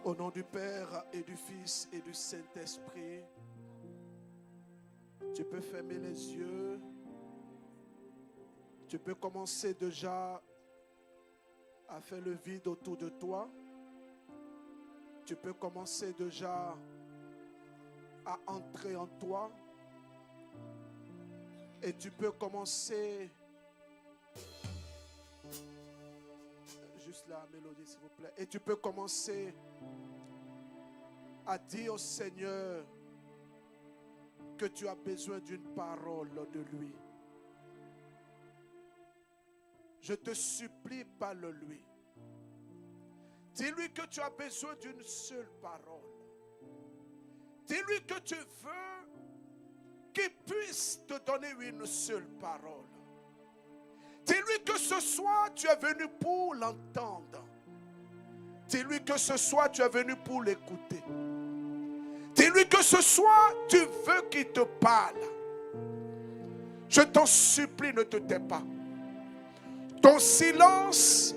Au nom du Père et du Fils et du Saint-Esprit, tu peux fermer les yeux. Tu peux commencer déjà à faire le vide autour de toi. Tu peux commencer déjà à entrer en toi. Et tu peux commencer, juste la mélodie s'il vous plaît, et tu peux commencer à dire au Seigneur que tu as besoin d'une parole de lui. Je te supplie, parle-lui. Dis-lui que tu as besoin d'une seule parole. Dis-lui que tu veux qu'il puisse te donner une seule parole. Dis-lui que ce soir tu es venu pour l'entendre. Dis-lui que ce soir tu es venu pour l'écouter. Dis-lui que ce soir tu veux qu'il te parle. Je t'en supplie, ne te tais pas. Ton silence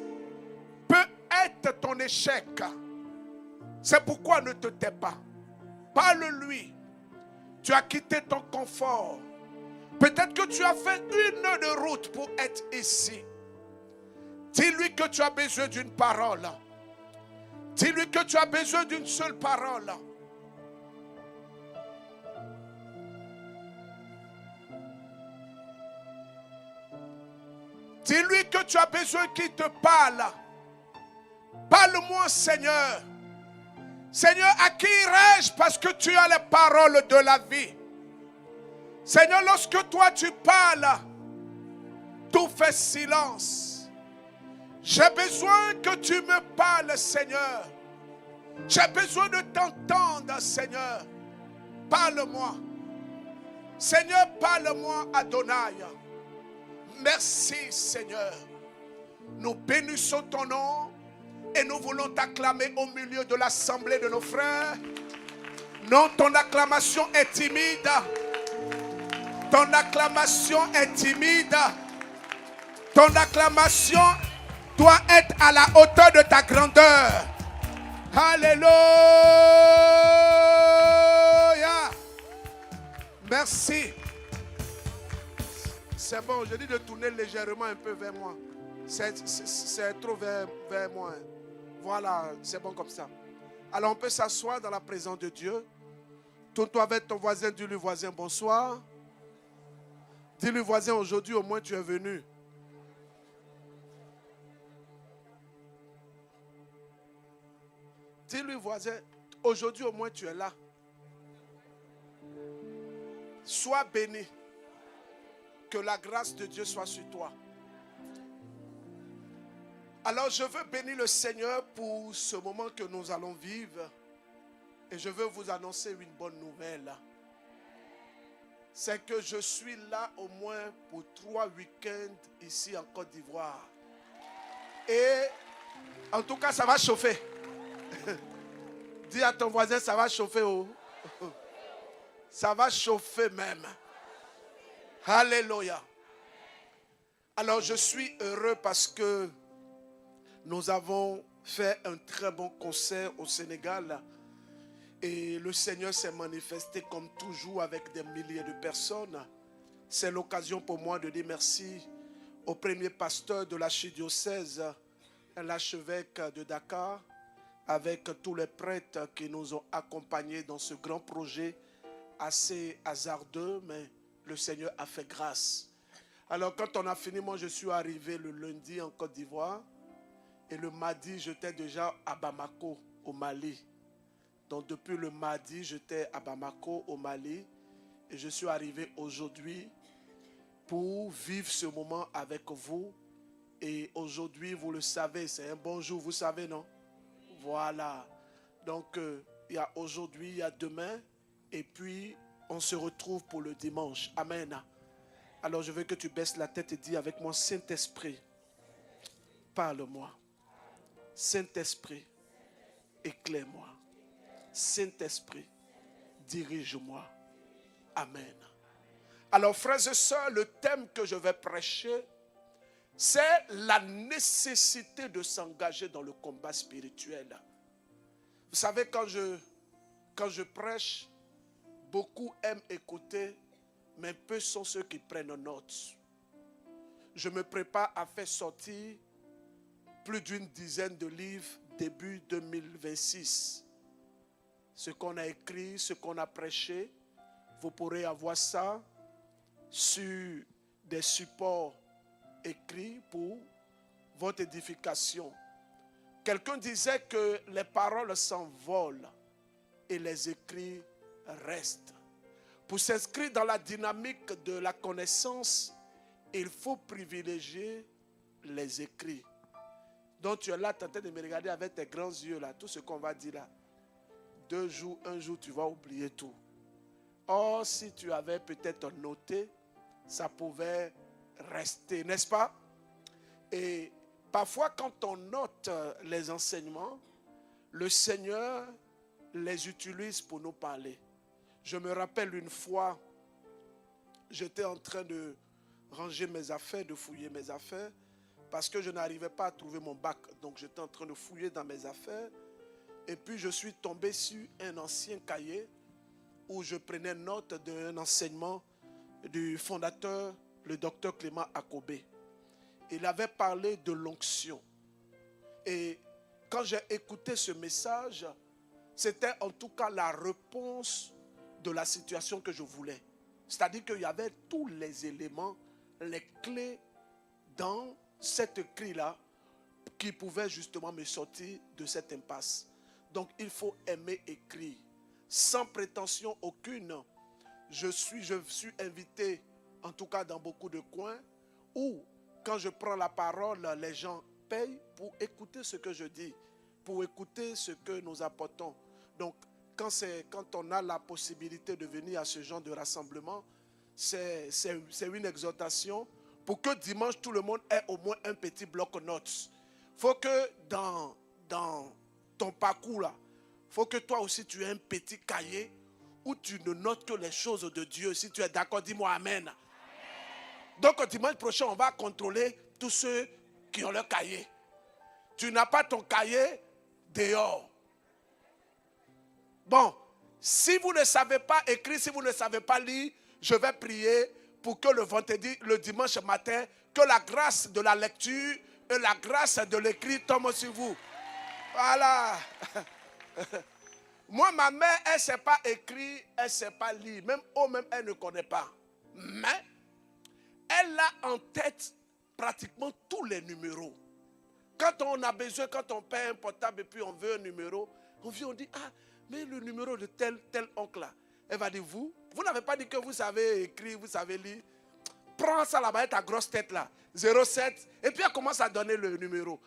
peut être ton échec. C'est pourquoi ne te tais pas. Parle-lui. Tu as quitté ton confort. Peut-être que tu as fait 1 heure de route pour être ici. Dis-lui que tu as besoin d'une parole. Dis-lui que tu as besoin d'une seule parole. Dis-lui que tu as besoin qu'il te parle. Parle-moi, Seigneur. Seigneur, à qui irai-je parce que tu as les paroles de la vie. Seigneur, lorsque toi tu parles, tout fait silence. J'ai besoin que tu me parles, Seigneur. J'ai besoin de t'entendre, Seigneur. Parle-moi. Seigneur, parle-moi, Adonai. Merci, Seigneur. Nous bénissons ton nom et nous voulons t'acclamer au milieu de l'assemblée de nos frères. Non, ton acclamation est timide. Ton acclamation est timide. Ton acclamation doit être à la hauteur de ta grandeur. Alléluia. Merci. C'est bon, je dis de tourner légèrement un peu vers moi. C'est trop vers moi. Voilà, c'est bon comme ça. Alors on peut s'asseoir dans la présence de Dieu. Tourne-toi avec ton voisin, dis-lui voisin bonsoir. Dis-lui voisin, aujourd'hui au moins tu es venu. Dis-lui voisin, aujourd'hui au moins tu es là. Sois béni. Que la grâce de Dieu soit sur toi. Alors je veux bénir le Seigneur pour ce moment que nous allons vivre. Et je veux vous annoncer une bonne nouvelle. C'est que je suis là au moins pour 3 week-ends ici en Côte d'Ivoire. Et en tout cas ça va chauffer. Dis à ton voisin ça va chauffer. Oh. Ça va chauffer même. Alléluia. Alors je suis heureux parce que nous avons fait un très bon concert au Sénégal et le Seigneur s'est manifesté comme toujours avec des milliers de personnes. C'est l'occasion pour moi de dire merci au premier pasteur de l'archidiocèse, l'archevêque de Dakar, avec tous les prêtres qui nous ont accompagnés dans ce grand projet assez hasardeux, mais le Seigneur a fait grâce. Alors quand on a fini, moi je suis arrivé le lundi en Côte d'Ivoire et le mardi j'étais déjà à Bamako au Mali. Donc depuis le mardi j'étais à Bamako au Mali et je suis arrivé aujourd'hui pour vivre ce moment avec vous. Et aujourd'hui vous le savez, c'est un bon jour, vous savez non? Voilà. Donc il y a aujourd'hui, il y a demain et puis on se retrouve pour le dimanche. Amen. Alors je veux que tu baisses la tête et dis avec moi, Saint-Esprit, parle-moi. Saint-Esprit, éclaire-moi. Saint-Esprit, dirige-moi. Amen. Alors frères et sœurs, le thème que je vais prêcher, c'est la nécessité de s'engager dans le combat spirituel. Vous savez, quand je prêche, beaucoup aiment écouter, mais peu sont ceux qui prennent note. Je me prépare à faire sortir plus d'une dizaine de livres début 2026. Ce qu'on a écrit, ce qu'on a prêché, vous pourrez avoir ça sur des supports écrits pour votre édification. Quelqu'un disait que les paroles s'envolent et les écrits restent. Pour s'inscrire dans la dynamique de la connaissance, il faut privilégier les écrits. Donc tu es là, tu es en train de me regarder avec tes grands yeux là, tout ce qu'on va dire là. 2 jours, 1 jour, tu vas oublier tout. Or, si tu avais peut-être noté, ça pouvait rester, n'est-ce pas? Et parfois, quand on note les enseignements, le Seigneur les utilise pour nous parler. Je me rappelle une fois, j'étais en train de ranger mes affaires, de fouiller mes affaires, parce que je n'arrivais pas à trouver mon bac. Donc j'étais en train de fouiller dans mes affaires. Et puis je suis tombé sur un ancien cahier où je prenais note d'un enseignement du fondateur, le docteur Clément Akobé. Il avait parlé de l'onction. Et quand j'ai écouté ce message, c'était en tout cas la réponse de la situation que je voulais. C'est-à-dire qu'il y avait tous les éléments, les clés dans cet écrit-là qui pouvaient justement me sortir de cette impasse. Donc il faut aimer écrire. Sans prétention aucune, je suis invité, en tout cas dans beaucoup de coins, où quand je prends la parole, les gens payent pour écouter ce que je dis, pour écouter ce que nous apportons. Donc quand on a la possibilité de venir à ce genre de rassemblement, c'est une exhortation pour que dimanche tout le monde ait au moins un petit bloc-notes. Il faut que dans ton parcours là, il faut que toi aussi tu aies un petit cahier où tu ne notes que les choses de Dieu. Si tu es d'accord, dis-moi Amen. Donc dimanche prochain, on va contrôler tous ceux qui ont leur cahier. Tu n'as pas ton cahier dehors. Bon, si vous ne savez pas écrire, si vous ne savez pas lire, je vais prier pour que le dimanche matin, que la grâce de la lecture et la grâce de l'écrit tombent sur vous. Voilà. Moi, ma mère, elle ne sait pas écrire, elle ne sait pas lire. Même elle ne connaît pas. Mais elle a en tête pratiquement tous les numéros. Quand on a besoin, quand on paie un portable et puis on veut un numéro, on vient, on dit, ah, mais le numéro de tel oncle là. Elle va dire, vous n'avez pas dit que vous savez écrire, vous savez lire. Prends ça là-bas, ta grosse tête là, 07, et puis elle commence à donner le numéro.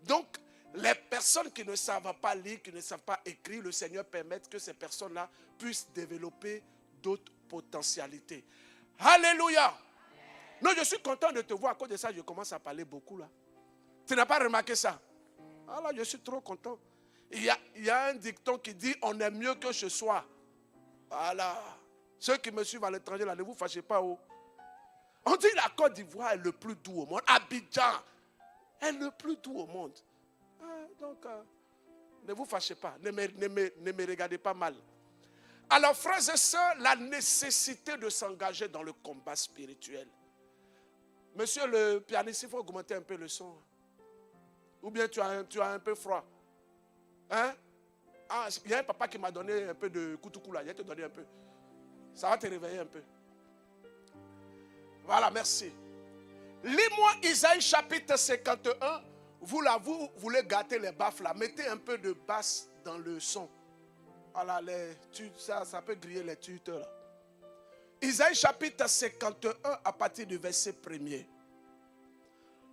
Donc, les personnes qui ne savent pas lire, qui ne savent pas écrire, le Seigneur permet que ces personnes-là puissent développer d'autres potentialités. Alléluia! Non, je suis content de te voir. À cause de ça, je commence à parler beaucoup là. Tu n'as pas remarqué ça? Ah là, je suis trop content. Il y a un dicton qui dit, on est mieux que ce soir. Voilà. Ceux qui me suivent à l'étranger, là, ne vous fâchez pas. Oh. On dit la Côte d'Ivoire est le plus doux au monde. Abidjan est le plus doux au monde. Donc, ne vous fâchez pas. Ne me regardez pas mal. Alors, frères et sœurs, la nécessité de s'engager dans le combat spirituel. Monsieur le pianiste, il faut augmenter un peu le son. Ou bien tu as un peu froid. Hein? Ah, il y a un papa qui m'a donné un peu de koutoukou là. Il va te donner un peu. Ça va te réveiller un peu. Voilà, merci. Lis-moi Isaïe chapitre 51. Vous voulez gâter les baffes là. Mettez un peu de basse dans le son. Voilà, ça peut griller les tuteurs là. Isaïe chapitre 51 à partir du verset 1er.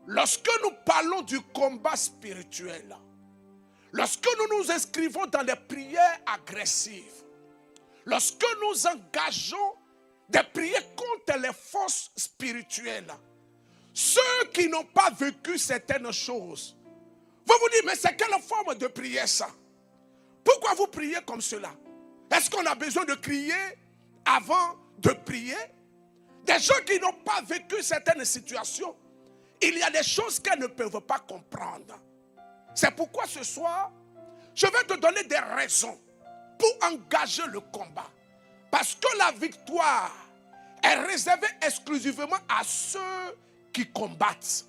Lorsque nous parlons du combat spirituel, lorsque nous nous inscrivons dans des prières agressives, lorsque nous engageons des prières contre les forces spirituelles, ceux qui n'ont pas vécu certaines choses, vous vous dites, mais c'est quelle forme de prière ça? Pourquoi vous priez comme cela? Est-ce qu'on a besoin de crier avant de prier? Des gens qui n'ont pas vécu certaines situations, il y a des choses qu'elles ne peuvent pas comprendre. C'est pourquoi ce soir, Je vais te donner des raisons pour engager le combat. Parce que la victoire est réservée exclusivement à ceux qui combattent.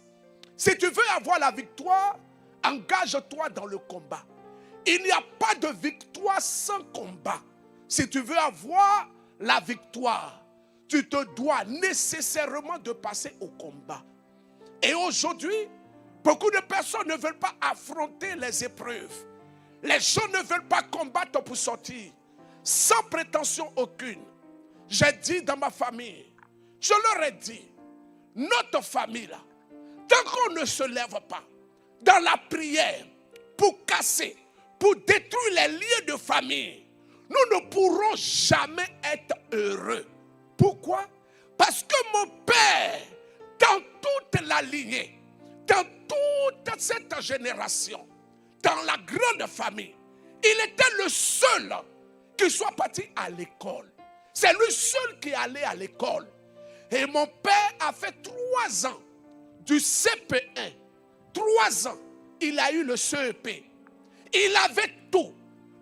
Si tu veux avoir la victoire, engage-toi dans le combat. Il n'y a pas de victoire sans combat. Si tu veux avoir la victoire, tu te dois nécessairement de passer au combat. Et aujourd'hui, beaucoup de personnes ne veulent pas affronter les épreuves. Les gens ne veulent pas combattre pour sortir. Sans prétention aucune. J'ai dit dans ma famille, je leur ai dit, notre famille là, tant qu'on ne se lève pas dans la prière pour casser, pour détruire les liens de famille, nous ne pourrons jamais être heureux. Pourquoi? Parce que mon père, dans toute la lignée, dans toute cette génération, dans la grande famille, il était le seul qui soit parti à l'école. C'est lui seul qui est allé à l'école. Et mon père a fait 3 ans du CP1. 3 ans, il a eu le CEP. Il avait tout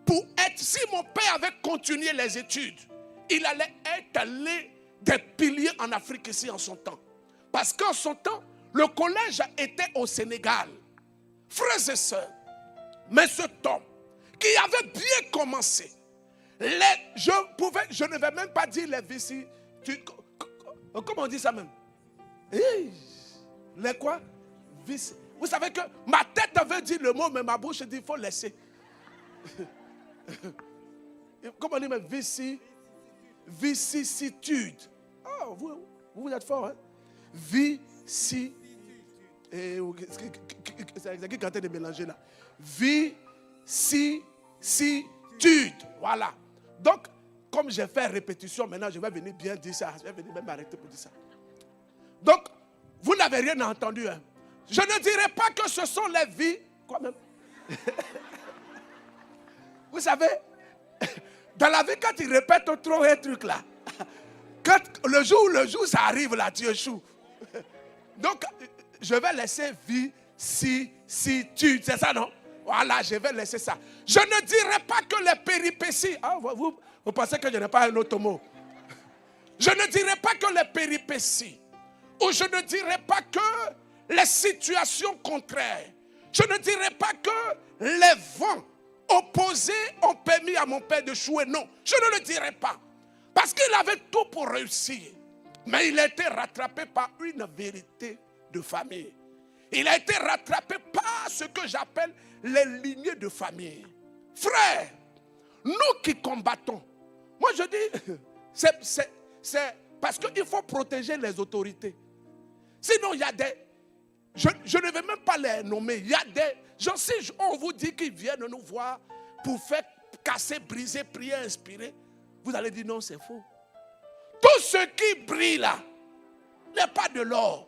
pour être, si mon père avait continué les études, il allait être l'un des piliers en Afrique ici en son temps. Parce qu'en son temps, le collège était au Sénégal. Frères et sœurs, mais ce homme qui avait bien commencé, je ne vais même pas dire les vici. Comment on dit ça même? Les quoi? Vici. Vous savez que ma tête veut dire le mot, mais ma bouche dit il faut laisser. Comment on dit même vicissitude. Oh, vous êtes fort, hein? Vicissitude. C'est qui est en train de mélanger là? Vicissitude. Voilà. Donc, comme j'ai fait répétition, maintenant je vais venir bien dire ça. Je vais venir même m'arrêter pour dire ça. Donc, vous n'avez rien entendu. Hein? Je ne dirais pas que ce sont les vies. Quoi même? Vous savez, dans la vie, quand tu répètes trop un truc là, quand le jour ça arrive là, tu échoues. Donc, je vais laisser vicissitude. C'est ça, non? Voilà, je vais laisser ça. Je ne dirai pas que les péripéties. Ah, vous pensez que je n'ai pas un autre mot? Je ne dirai pas que les péripéties. Ou je ne dirai pas que les situations contraires. Je ne dirai pas que les vents opposés ont permis à mon père de jouer. Non, je ne le dirai pas. Parce qu'il avait tout pour réussir. Mais il a été rattrapé par une vérité de famille. Il a été rattrapé par ce que j'appelle les lignées de famille. Frères, nous qui combattons, moi je dis, c'est parce qu'il faut protéger les autorités. Sinon, il y a des... Je ne vais même pas les nommer. Il y a des gens, si on vous dit qu'ils viennent nous voir pour faire casser, briser, prier, inspirer, vous allez dire non, c'est faux. Tout ce qui brille là n'est pas de l'or.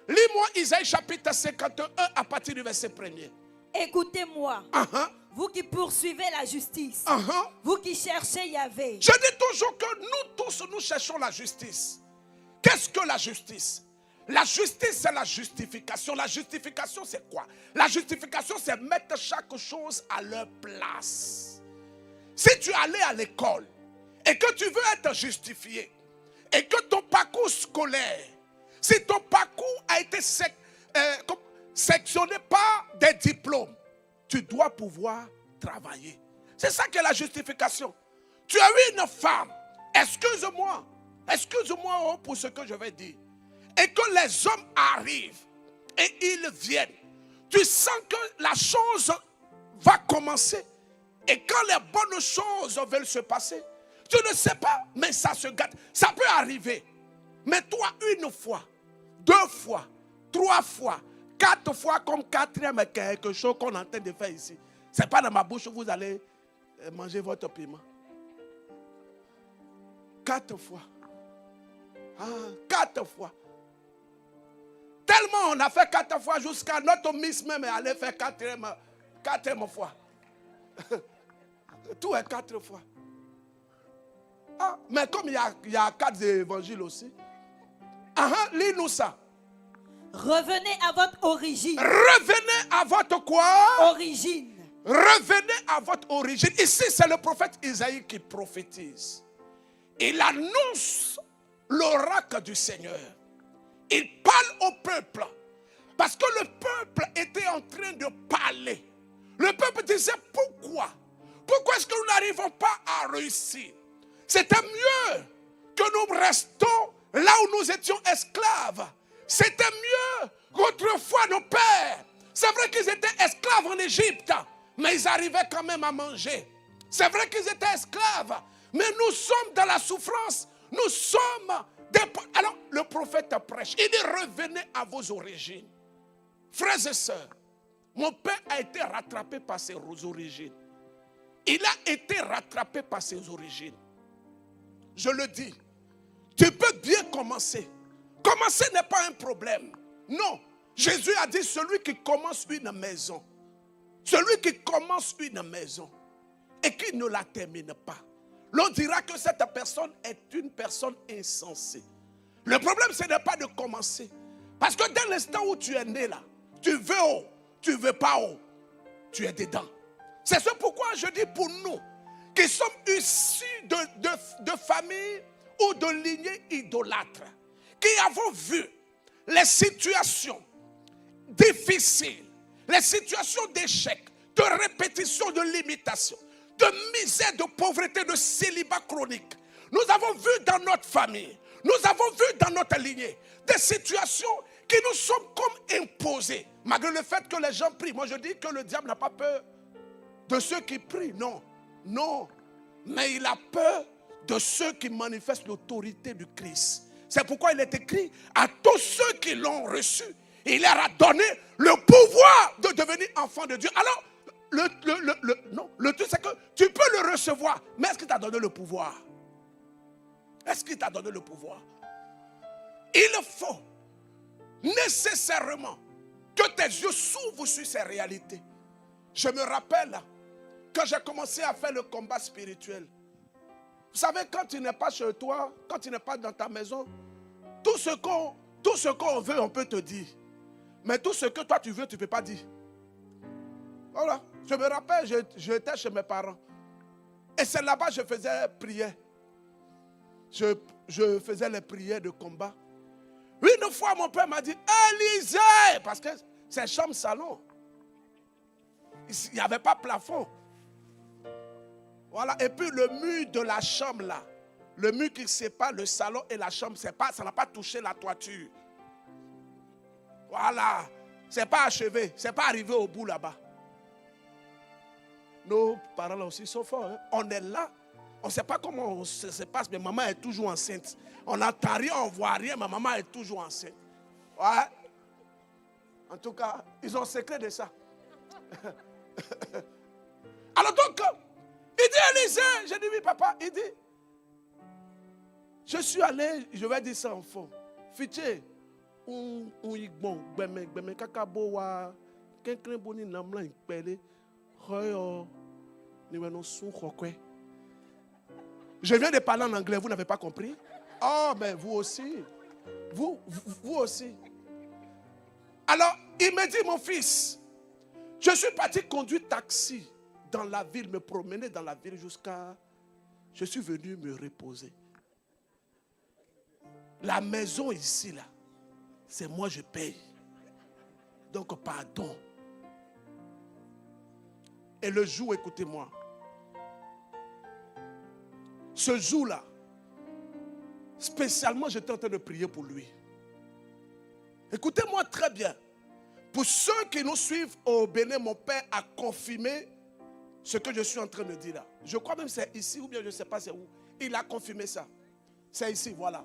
Lis-moi Isaïe chapitre 51 à partir du verset 1er. Écoutez-moi, vous qui poursuivez la justice, vous qui cherchez Yahvé. Je dis toujours que nous tous, nous cherchons la justice. Qu'est-ce que la justice? La justice, c'est la justification. La justification, c'est quoi? La justification, c'est mettre chaque chose à leur place. Si tu es allé à l'école et que tu veux être justifié et que ton parcours scolaire, si ton parcours a été sectionné par des diplômes, tu dois pouvoir travailler. C'est ça que la justification. Tu as eu une femme, excuse-moi pour ce que je vais dire, et que les hommes arrivent et ils viennent. Tu sens que la chose va commencer. Et quand les bonnes choses veulent se passer, tu ne sais pas, mais ça se gâte. Ça peut arriver. Mais toi, 1 fois, 2 fois, 3 fois, 4 fois, comme 4e quelque chose qu'on est en train de faire ici. Ce n'est pas dans ma bouche que vous allez manger votre piment. 4 fois. 4 fois. Tellement on a fait 4 fois jusqu'à notre Miss même est allée faire 4e fois. Tout est 4 fois. Mais comme il y a 4 évangiles aussi. Lis-nous ça. Revenez à votre origine. Revenez à votre quoi? Origine. revenez à votre origine. Ici, c'est le prophète Isaïe qui prophétise. Il annonce l'oracle du Seigneur. Il parle au peuple. Parce que le peuple était en train de parler. Le peuple disait pourquoi? Pourquoi est-ce que nous n'arrivons pas à réussir? C'était mieux que nous restons là où nous étions esclaves. C'était mieux qu'autrefois nos pères. C'est vrai qu'ils étaient esclaves en Égypte, mais ils arrivaient quand même à manger. C'est vrai qu'ils étaient esclaves, mais nous sommes dans la souffrance. Nous sommes des... Alors, le prophète prêche. Il dit, revenez à vos origines. Frères et sœurs, mon père a été rattrapé par ses origines. Il a été rattrapé par ses origines. Je le dis, tu peux bien commencer. Commencer n'est pas un problème. Non. Jésus a dit, celui qui commence une maison, celui qui commence une maison et qui ne la termine pas, l'on dira que cette personne est une personne insensée. Le problème, ce n'est pas de commencer. Parce que dès l'instant où tu es né là, tu veux haut, tu ne veux pas haut, tu es dedans. C'est ce pourquoi je dis pour nous, qui sommes issus de familles ou de lignées idolâtres, qui avons vu les situations difficiles, les situations d'échec, de répétition, de limitation, de misère, de pauvreté, de célibat chronique. Nous avons vu dans notre famille, nous avons vu dans notre lignée des situations qui nous sont comme imposées, malgré le fait que les gens prient. Moi je dis que le diable n'a pas peur de ceux qui prient, non, non, mais il a peur de ceux qui manifestent l'autorité du Christ. C'est pourquoi il est écrit à tous ceux qui l'ont reçu, il leur a donné le pouvoir de devenir enfants de Dieu. Alors, le truc c'est que tu peux le recevoir, mais est-ce qu'il t'a donné le pouvoir? Est-ce qu'il t'a donné le pouvoir? Il faut nécessairement que tes yeux s'ouvrent sur ces réalités. Je me rappelle quand j'ai commencé à faire le combat spirituel. Vous savez, quand tu n'es pas chez toi, quand tu n'es pas dans ta maison, tout ce qu'on veut, on peut te dire. Mais tout ce que toi tu veux, tu ne peux pas dire. Voilà. Je me rappelle, j'étais chez mes parents. Et c'est là-bas que je faisais prière. Je faisais les prières de combat. Une fois, mon père m'a dit, Élisée, parce que c'est chambre-salon. Il n'y avait pas plafond. Voilà. Et puis le mur de la chambre là, le mur qui sépare le salon et la chambre, ça n'a pas touché la toiture. Voilà. C'est pas achevé, c'est pas arrivé au bout là-bas. Nos parents là aussi sont forts. Hein? On est là, on ne sait pas comment ça se passe, mais maman est toujours enceinte. On n'entend rien, on ne voit rien, mais maman est toujours enceinte. Ouais. En tout cas, ils ont secret de ça. Alors donc, il dit Élisée, j'ai dit oui papa, il dit, je suis allé, je vais dire ça en fond, fiché, je viens de parler en anglais, vous n'avez pas compris? Oh, mais vous aussi. Vous aussi. Alors, il me dit, mon fils, je suis parti conduire taxi dans la ville, me promener dans la ville jusqu'à... Je suis venu me reposer. La maison ici, là, c'est moi je paye. Donc, pardon. Et le jour, écoutez-moi, ce jour-là, spécialement, j'étais en train de prier pour lui. Écoutez-moi très bien. Pour ceux qui nous suivent au Bénin, mon père a confirmé ce que je suis en train de dire là. Je crois même que c'est ici ou bien je ne sais pas c'est où. Il a confirmé ça. C'est ici, voilà.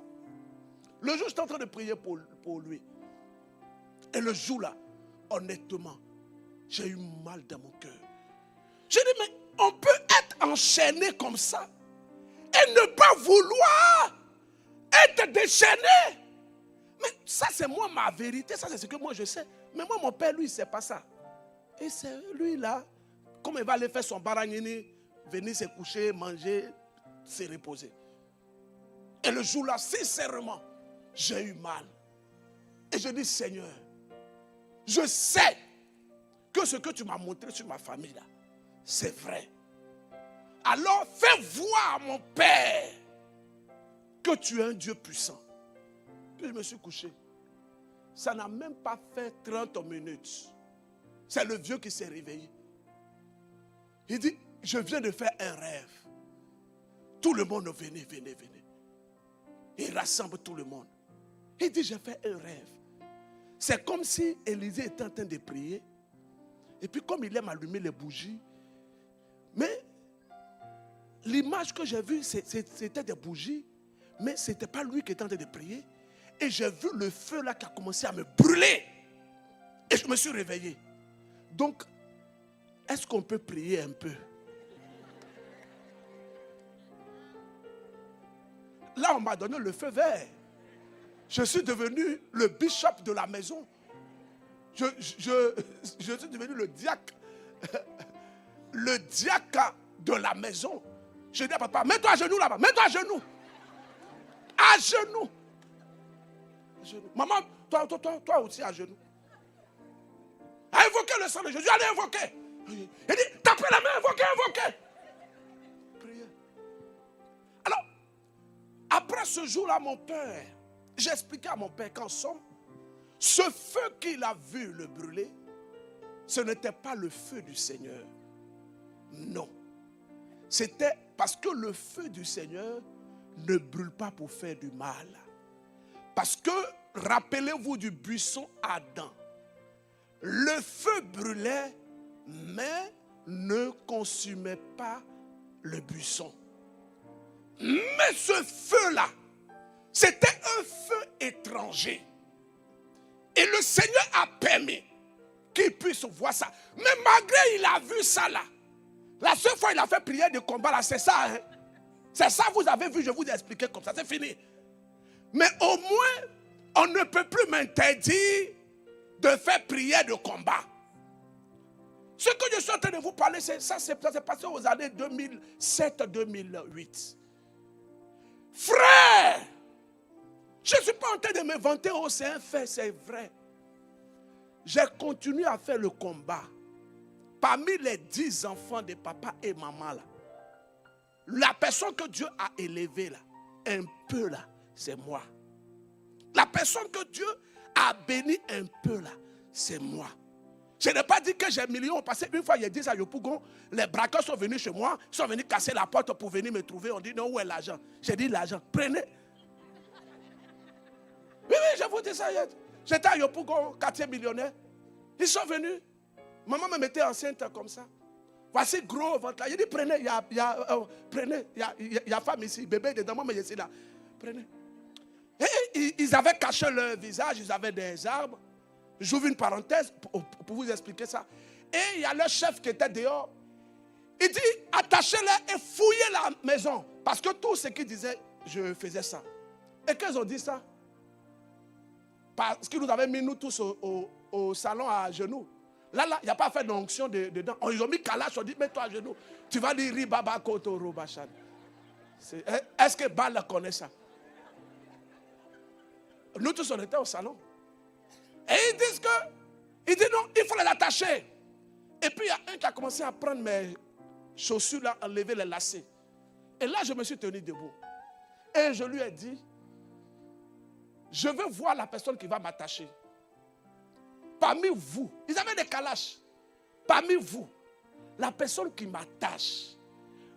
Le jour, j'étais en train de prier pour lui. Et le jour là, honnêtement, j'ai eu mal dans mon cœur. J'ai dit, mais on peut être enchaîné comme ça et ne pas vouloir être déchaîné. Mais ça, c'est moi, ma vérité. Ça, c'est ce que moi, je sais. Mais moi, mon père, lui, il ne sait pas ça. Et c'est lui, là, comme il va aller faire son baragnini, venir se coucher, manger, se reposer. Et le jour-là, sincèrement, j'ai eu mal. Et je dis, Seigneur, je sais que ce que tu m'as montré sur ma famille, là, c'est vrai. Alors fais voir à mon Père que tu es un Dieu puissant. Puis je me suis couché. Ça n'a même pas fait 30 minutes. C'est le vieux qui s'est réveillé. Il dit, je viens de faire un rêve. Tout le monde, venez. Il rassemble tout le monde. Il dit, j'ai fait un rêve. C'est comme si Élisée était en train de prier. Et puis comme il aime allumer les bougies. Mais l'image que j'ai vue, c'était des bougies. Mais ce n'était pas lui qui était en train de prier. Et j'ai vu le feu là qui a commencé à me brûler. Et je me suis réveillé. Donc, est-ce qu'on peut prier un peu? Là, on m'a donné le feu vert. Je suis devenu le bishop de la maison. Je suis devenu le diacre. Le diacre de la maison. Je dis à papa, mets-toi à genoux là-bas. Mets-toi à genoux. À genoux. À genoux. Maman, toi aussi à genoux. À invoquer le sang de Jésus. Allez invoquer. Il dit, tapez la main, invoquez. Priez. Alors, après ce jour-là, mon père, j'ai expliqué à mon père qu'en somme, ce feu qu'il a vu le brûler, ce n'était pas le feu du Seigneur. Non. C'était parce que le feu du Seigneur ne brûle pas pour faire du mal. Parce que, rappelez-vous du buisson Adam. Le feu brûlait, mais ne consumait pas le buisson. Mais ce feu-là, c'était un feu étranger. Et le Seigneur a permis qu'il puisse voir ça. Mais malgré il a vu ça là, la seule fois il a fait prière de combat là, c'est ça. Hein? C'est ça, vous avez vu, je vous ai expliqué comme ça, c'est fini. Mais au moins, on ne peut plus m'interdire de faire prière de combat. Ce que je suis en train de vous parler, ça s'est passé aux années 2007-2008. Frère, je ne suis pas en train de me vanter, oh c'est un fait, c'est vrai. J'ai continué à faire le combat. Parmi les 10 enfants de papa et maman là, la personne que Dieu a élevée là, un peu là, c'est moi. La personne que Dieu a bénie un peu là, c'est moi. Je n'ai pas dit que j'ai millions, parce qu'une fois, il a dit à Yopougon, les braqueurs sont venus chez moi, sont venus casser la porte pour venir me trouver. On dit, non, où est l'argent? J'ai dit, l'argent, prenez. Oui, je vous dis ça hier. J'étais à Yopougon, quartier millionnaire. Ils sont venus. Maman me mettait enceinte comme ça. Voici gros ventre là. Il dit, prenez, il y a femme ici, bébé dedans, maman ici là. Prenez. Et ils avaient caché leur visage, ils avaient des arbres. J'ouvre une parenthèse pour vous expliquer ça. Et il y a le chef qui était dehors. Il dit, attachez-les et fouillez la maison. Parce que tout ce qu'ils disaient, je faisais ça. Et qu'ils ont dit ça. Parce qu'ils nous avaient mis nous tous au salon à genoux. Là, il n'y a pas fait d'onction dedans. Ils ont mis Kalash, on dit, mets-toi à genoux. Tu vas dire, Ribaba Kotoro Bachan. Est-ce que Baal connaît ça? Nous tous, on était au salon. Et ils disent il dit non, il faut les attacher. Et puis il y a un qui a commencé à prendre mes chaussures là, enlever les lacets. Et là, je me suis tenu debout. Et je lui ai dit, je veux voir la personne qui va m'attacher. Parmi vous, ils avaient des calaches. Parmi vous, la personne qui m'attache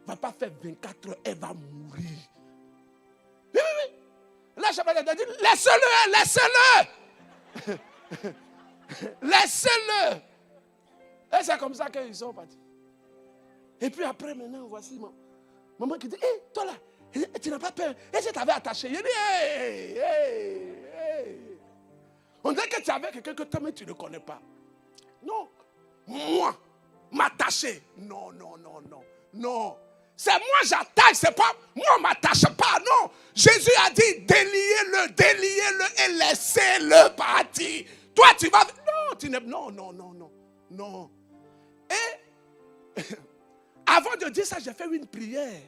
ne va pas faire 24 heures, elle va mourir. Oui. Là, je me dit, laissez-le. Laissez-le. Et c'est comme ça qu'ils sont partis. Et puis après, maintenant, voici maman qui dit, hé, toi là, tu n'as pas peur. Et je t'avais attaché. Il dit, hé. On dirait que tu avais quelqu'un que toi, mais tu ne connais pas. Non. Moi, m'attacher. Non. C'est moi j'attache, c'est pas moi on m'attache pas, non. Jésus a dit déliez-le et laissez-le partir. Toi tu vas, non. Et avant de dire ça, j'ai fait une prière.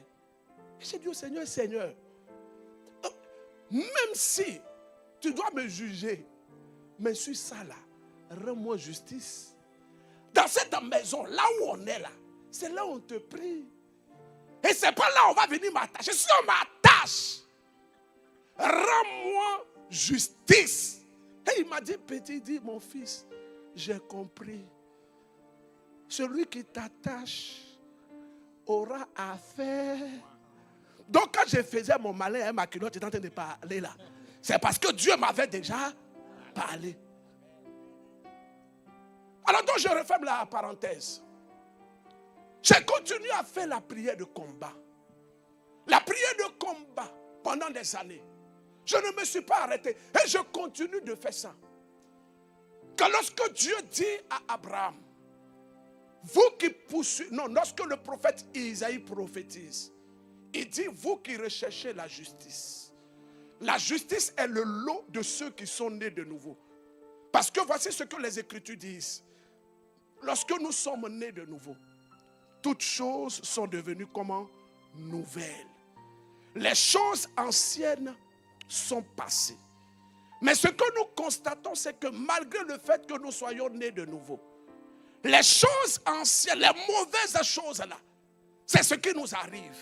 J'ai dit au Seigneur, même si tu dois me juger, mais sur ça là, rends-moi justice. Dans cette maison, là où on est là, c'est là où on te prie. Et c'est pas là où on va venir m'attacher. Si on m'attache, rends-moi justice. Et il m'a dit, petit, il dit, mon fils, j'ai compris. Celui qui t'attache aura affaire. Donc quand je faisais mon malin, ma culotte était en train de parler là. C'est parce que Dieu m'avait déjà parlé. Alors donc je referme la parenthèse. J'ai continué à faire la prière de combat. La prière de combat pendant des années. Je ne me suis pas arrêté. Et je continue de faire ça. Quand lorsque Dieu dit à Abraham, vous qui poursuivez, non, lorsque le prophète Isaïe prophétise, il dit, vous qui recherchez la justice. La justice est le lot de ceux qui sont nés de nouveau. Parce que voici ce que les Écritures disent. Lorsque nous sommes nés de nouveau, toutes choses sont devenues comment? Nouvelles. Les choses anciennes sont passées. Mais ce que nous constatons, c'est que malgré le fait que nous soyons nés de nouveau, les choses anciennes, les mauvaises choses là, c'est ce qui nous arrive.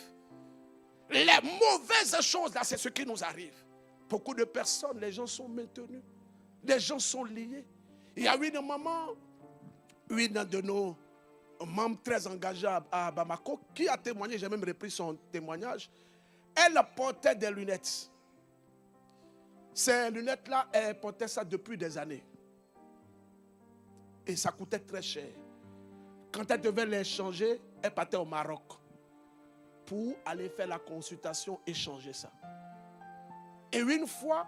Les mauvaises choses là, c'est ce qui nous arrive. Beaucoup de personnes, les gens sont maintenus. Les gens sont liés. Il y a une maman, une de nos membres très engagés à Bamako, qui a témoigné, j'ai même repris son témoignage. Elle portait des lunettes. Ces lunettes-là, elle portait ça depuis des années. Et ça coûtait très cher. Quand elle devait les changer, elle partait au Maroc pour aller faire la consultation et changer ça. Et une fois,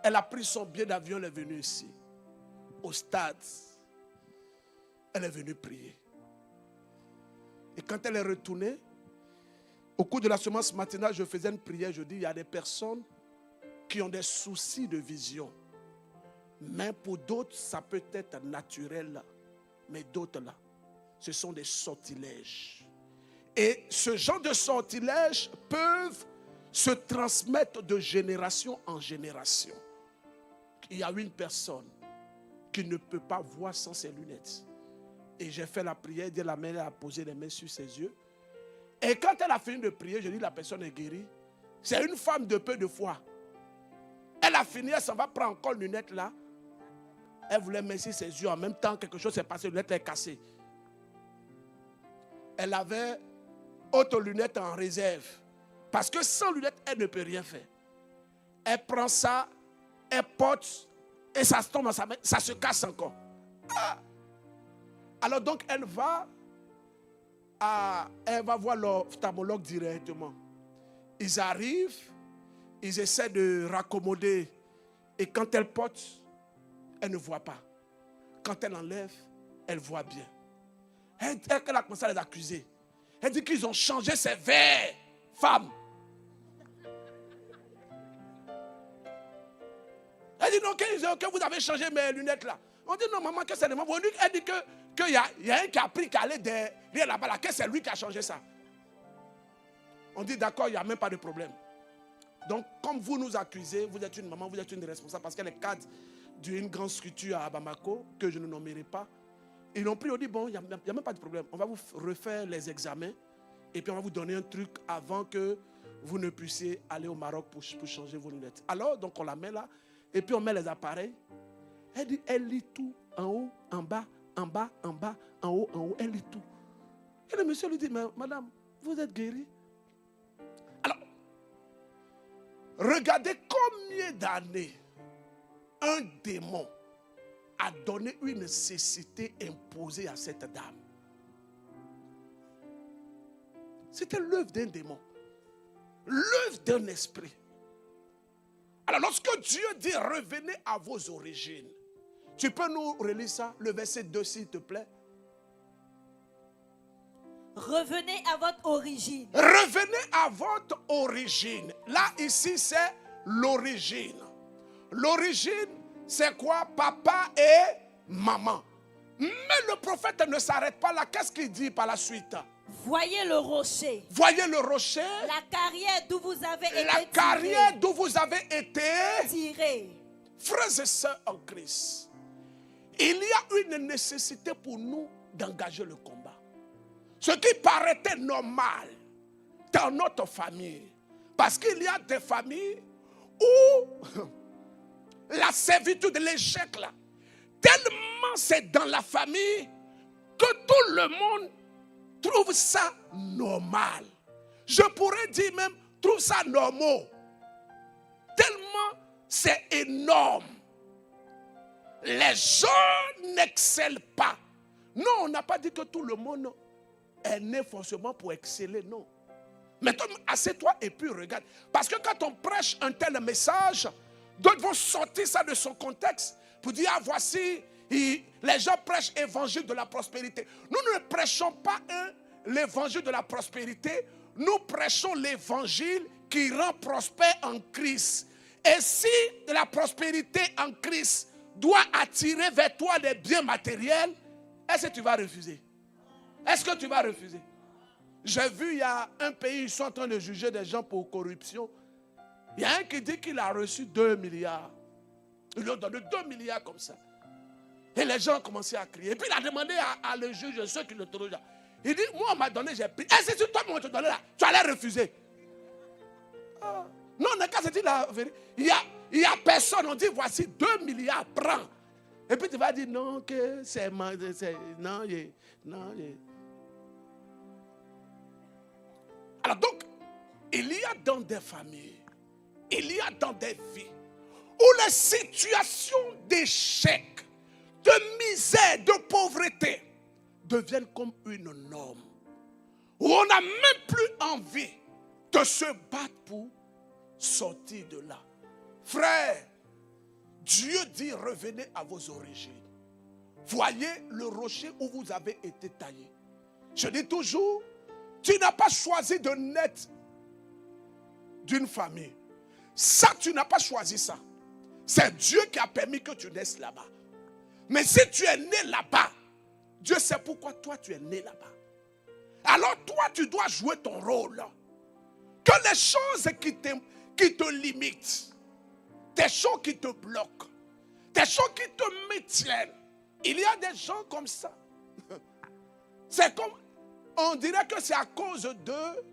elle a pris son billet d'avion, elle est venue ici, au stade. Elle est venue prier. Et quand elle est retournée, au cours de la semence matinale, je faisais une prière, je dis, il y a des personnes qui ont des soucis de vision. Mais pour d'autres, ça peut être naturel. Mais d'autres là, ce sont des sortilèges. Et ce genre de sortilèges peuvent se transmettre de génération en génération. Il y a une personne qui ne peut pas voir sans ses lunettes. Et j'ai fait la prière, Dieu la main a posé les mains sur ses yeux. Et quand elle a fini de prier, je dis la personne est guérie. C'est une femme de peu de foi. Elle a fini, elle s'en va prendre encore une lunette là. Elle voulait mettre ses yeux. En même temps, quelque chose s'est passé, la lunette est cassée. Elle avait autre lunette en réserve. Parce que sans lunette, elle ne peut rien faire. Elle prend ça, elle porte, et ça se tombe dans sa main, ça se casse encore. Ah! Alors donc, elle va voir l'ophtalmologue directement. Ils arrivent, ils essaient de raccommoder. Et quand elle porte, elle ne voit pas. Quand elle enlève, elle voit bien. Elle a commencé à les accuser. Elle dit qu'ils ont changé ses verres, femme. Elle dit non, que vous avez changé mes lunettes là. On dit non, maman, que c'est le maman. Elle dit qu'il y a un qui a pris qui allait derrière là-bas, là, que c'est lui qui a changé ça. On dit d'accord, il n'y a même pas de problème. Donc, comme vous nous accusez, vous êtes une maman, vous êtes une responsable, parce qu'elle est cadre d'une grande structure à Bamako, que je ne nommerai pas. Ils l'ont pris, on dit bon, il n'y a même pas de problème. On va vous refaire les examens, et puis on va vous donner un truc avant que vous ne puissiez aller au Maroc pour changer vos lunettes. Alors, donc on la met là, et puis on met les appareils. Elle dit, elle lit tout, en haut, en bas, en bas, en bas, en haut, elle lit tout. Et le monsieur lui dit, mais madame, vous êtes guérie? Alors, regardez combien d'années un démon a donné une cécité imposée à cette dame. C'était l'œuvre d'un démon, l'œuvre d'un esprit. Alors lorsque Dieu dit revenez à vos origines, tu peux nous relire ça, le verset 2 s'il te plaît. Revenez à votre origine. Revenez à votre origine. Là, ici, c'est l'origine. L'origine, c'est quoi? Papa et maman. Mais le prophète ne s'arrête pas là. Qu'est-ce qu'il dit par la suite? Voyez le rocher. Voyez le rocher. La carrière d'où vous avez été La carrière d'où vous avez été tiré. Frères et sœurs en Christ, il y a une nécessité pour nous d'engager le combat. Ce qui paraissait normal dans notre famille. Parce qu'il y a des familles où la servitude, l'échec là, tellement c'est dans la famille que tout le monde trouve ça normal. Je pourrais dire même, trouve ça normal. Tellement c'est énorme. Les gens n'excellent pas. Non, on n'a pas dit que tout le monde est né forcément pour exceller, non. Mais toi, assieds-toi et puis regarde. Parce que quand on prêche un tel message, d'autres vont sortir ça de son contexte pour dire, ah, voici, les gens prêchent l'évangile de la prospérité. Nous ne prêchons pas l'évangile de la prospérité, nous prêchons l'évangile qui rend prospère en Christ. Et si la prospérité en Christ doit attirer vers toi des biens matériels, est-ce que tu vas refuser? Est-ce que tu vas refuser? J'ai vu, il y a un pays, ils sont en train de juger des gens pour corruption. Il y a un qui dit qu'il a reçu 2 milliards. Ils lui ont donné 2 milliards comme ça. Et les gens ont commencé à crier. Et puis il a demandé à le juge, ceux qui le trouvent. Il dit, moi on m'a donné, j'ai pris. Est-ce que toi on te donnait là, tu allais refuser? Ah. Non, mais quand c'est la vérité, il y a personne, on dit, voici 2 milliards, prends. Et puis tu vas dire, non, que c'est... Non. Alors donc, il y a dans des familles, il y a dans des vies, où les situations d'échec, de misère, de pauvreté, deviennent comme une norme. Où on n'a même plus envie de se battre pour sortir de là. Frère, Dieu dit, revenez à vos origines. Voyez le rocher où vous avez été taillé. Je dis toujours, tu n'as pas choisi de naître d'une famille. Ça, tu n'as pas choisi ça. C'est Dieu qui a permis que tu naisses là-bas. Mais si tu es né là-bas, Dieu sait pourquoi toi tu es né là-bas. Alors toi, tu dois jouer ton rôle. Que les choses qui te limitent, des choses qui te bloquent, des choses qui te maintiennent. Il y a des gens comme ça. C'est comme, on dirait que c'est à cause d'eux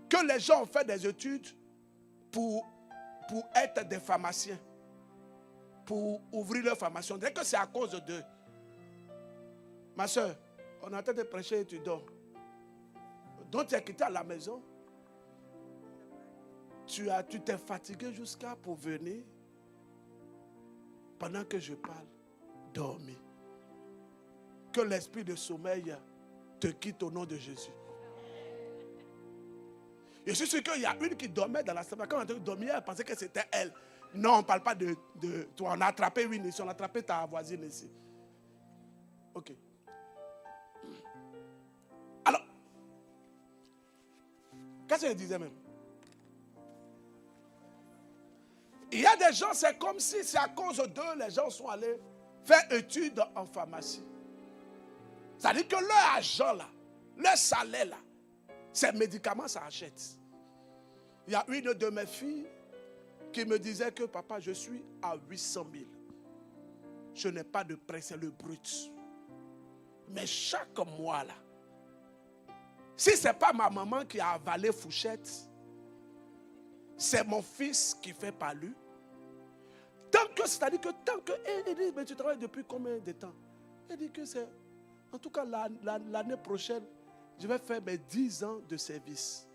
que les gens ont fait des études pour être des pharmaciens, pour ouvrir leur pharmacie. On dirait que c'est à cause d'eux. Ma soeur, on est en train de prêcher et tu dors. Donc tu es quitté à la maison. Tu t'es fatigué jusqu'à pour venir. Pendant que je parle, dormir. Que l'esprit de sommeil te quitte au nom de Jésus. Je suis sûr qu'il y a une qui dormait dans la salle. Quand on a dormi, elle pensait que c'était elle. Non, on ne parle pas de toi. On a attrapé une ici, on a attrapé ta voisine ici. Ok. Alors, qu'est-ce que je disais même? Il y a des gens, c'est comme si c'est à cause d'eux, les gens sont allés faire études en pharmacie. C'est-à-dire que leur argent là, leur salaire là, ces médicaments, ça achète. Il y a une de mes filles qui me disait que papa, je suis à 800 000. Je n'ai pas de prêt, c'est le brut. Mais chaque mois là, si ce n'est pas ma maman qui a avalé Fouchette, c'est mon fils qui fait par lui. C'est-à-dire que tant que... Il dit, mais tu travailles depuis combien de temps? Il dit que c'est... En tout cas, l'année prochaine, je vais faire mes 10 ans de service.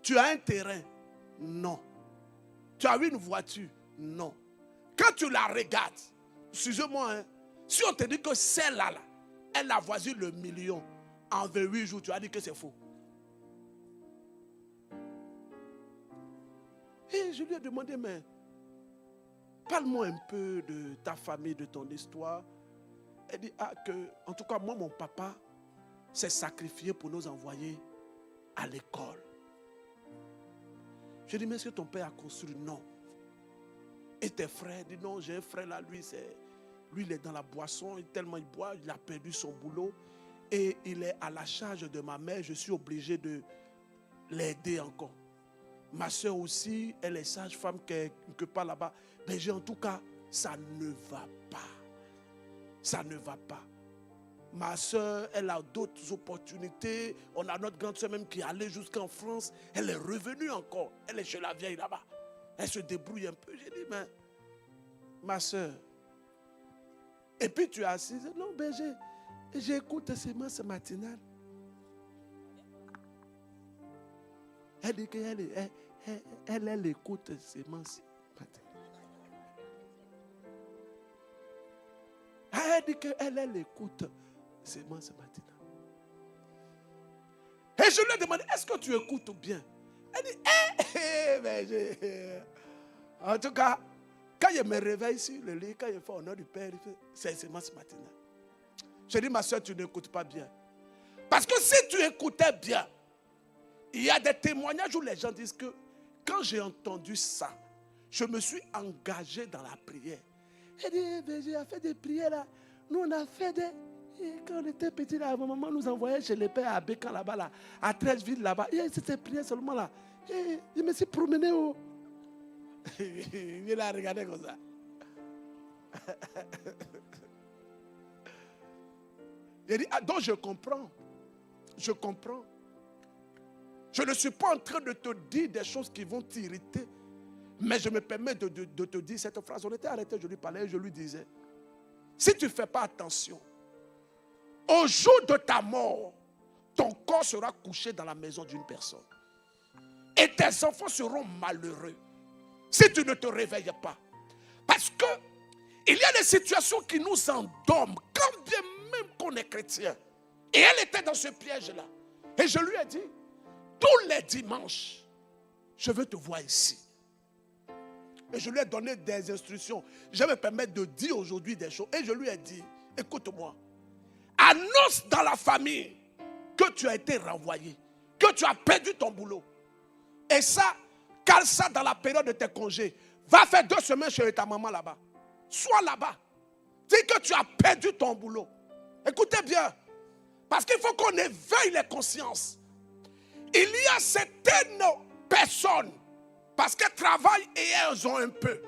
Tu as un terrain? Non. Tu as une voiture? Non. Quand tu la regardes, excusez-moi, hein, si on te dit que celle-là, elle a voisin le million en 28 jours, tu as dit que c'est faux. Et je lui ai demandé, mais parle-moi un peu de ta famille, de ton histoire. Elle dit, en tout cas, moi, mon papa s'est sacrifié pour nous envoyer à l'école. Je dis, mais est-ce que ton père a construit? Non. Et tes frères? Dit, non, j'ai un frère là, lui, il est dans la boisson, tellement il boit, il a perdu son boulot. Et il est à la charge de ma mère, je suis obligé de l'aider encore. Ma soeur aussi, elle est sage-femme quelque part là-bas. Mais en tout cas, ça ne va pas. Ça ne va pas. Ma soeur, elle a d'autres opportunités. On a notre grande soeur même qui est allée jusqu'en France. Elle est revenue encore. Elle est chez la vieille là-bas. Elle se débrouille un peu. J'ai dit, mais ma soeur. Et puis tu es assise. Non, ben j'écoute Sémence matinale. Elle dit qu'elle écoute Sémence matinale. Elle dit qu'elle écoute Sémence matinale. Et je lui ai demandé, est-ce que tu écoutes bien? Elle dit, en tout cas, quand je me réveille sur le lit, quand je fais au nom du Père, c'est Sémence matinale. Je dis, ma soeur, tu n'écoutes pas bien. Parce que si tu écoutais bien, il y a des témoignages où les gens disent que quand j'ai entendu ça, je me suis engagé dans la prière. Elle dit, j'ai fait des prières là. Nous, on a fait des... Et quand on était petit là, ma maman nous envoyait chez les pères à Bécan là-bas, là, à 13 villes là-bas. Et c'était prière seulement là. Et je me suis promené au... Il a regardé comme ça. Il dit, ah, donc je comprends. Je comprends. Je ne suis pas en train de te dire des choses qui vont t'irriter. Mais je me permets de te dire cette phrase. On était arrêté, je lui parlais et je lui disais, si tu ne fais pas attention, au jour de ta mort, ton corps sera couché dans la maison d'une personne. Et tes enfants seront malheureux si tu ne te réveilles pas. Parce que il y a des situations qui nous endorment, quand bien même qu'on est chrétien. Et elle était dans ce piège-là. Et je lui ai dit, tous les dimanches, je veux te voir ici. Et je lui ai donné des instructions. Je vais me permettre de dire aujourd'hui des choses. Et je lui ai dit, écoute-moi, annonce dans la famille que tu as été renvoyé, que tu as perdu ton boulot. Et ça, cale ça dans la période de tes congés. Va faire 2 semaines chez ta maman là-bas. Sois là-bas. Dis que tu as perdu ton boulot. Écoutez bien. Parce qu'il faut qu'on éveille les consciences. Il y a certaines personnes, parce qu'elles travaillent et elles ont un peu,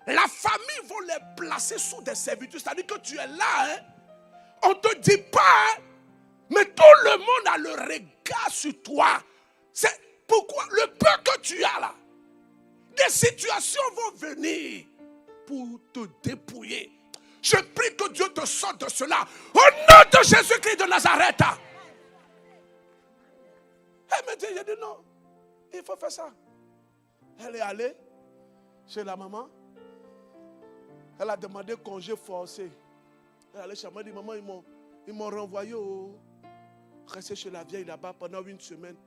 la famille va les placer sous des servitudes. C'est-à-dire que tu es là, hein? On ne te dit pas, hein? Mais tout le monde a le regard sur toi. C'est pourquoi le peu que tu as là, des situations vont venir pour te dépouiller. Je prie que Dieu te sorte de cela. Au nom de Jésus-Christ de Nazareth. Elle me dit, j'ai dit non, il faut faire ça. Elle est allée chez la maman. Elle a demandé congé forcé. Elle est allée chez la maman, elle dit, maman, ils m'ont renvoyé au... Rester chez la vieille là-bas pendant 1 semaine.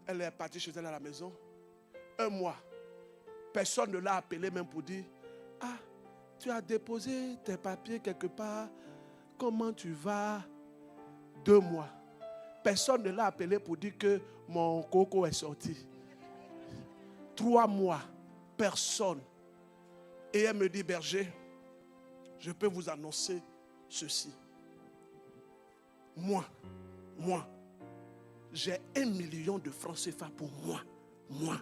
Elle est partie chez elle à la maison. 1 mois. Personne ne l'a appelé même pour dire, ah, tu as déposé tes papiers quelque part. Comment tu vas? 2 mois. Personne ne l'a appelé pour dire que mon coco est sorti. 3 mois. Personne. Et elle me dit, berger, je peux vous annoncer ceci. Moi, j'ai 1 million de francs CFA pour moi.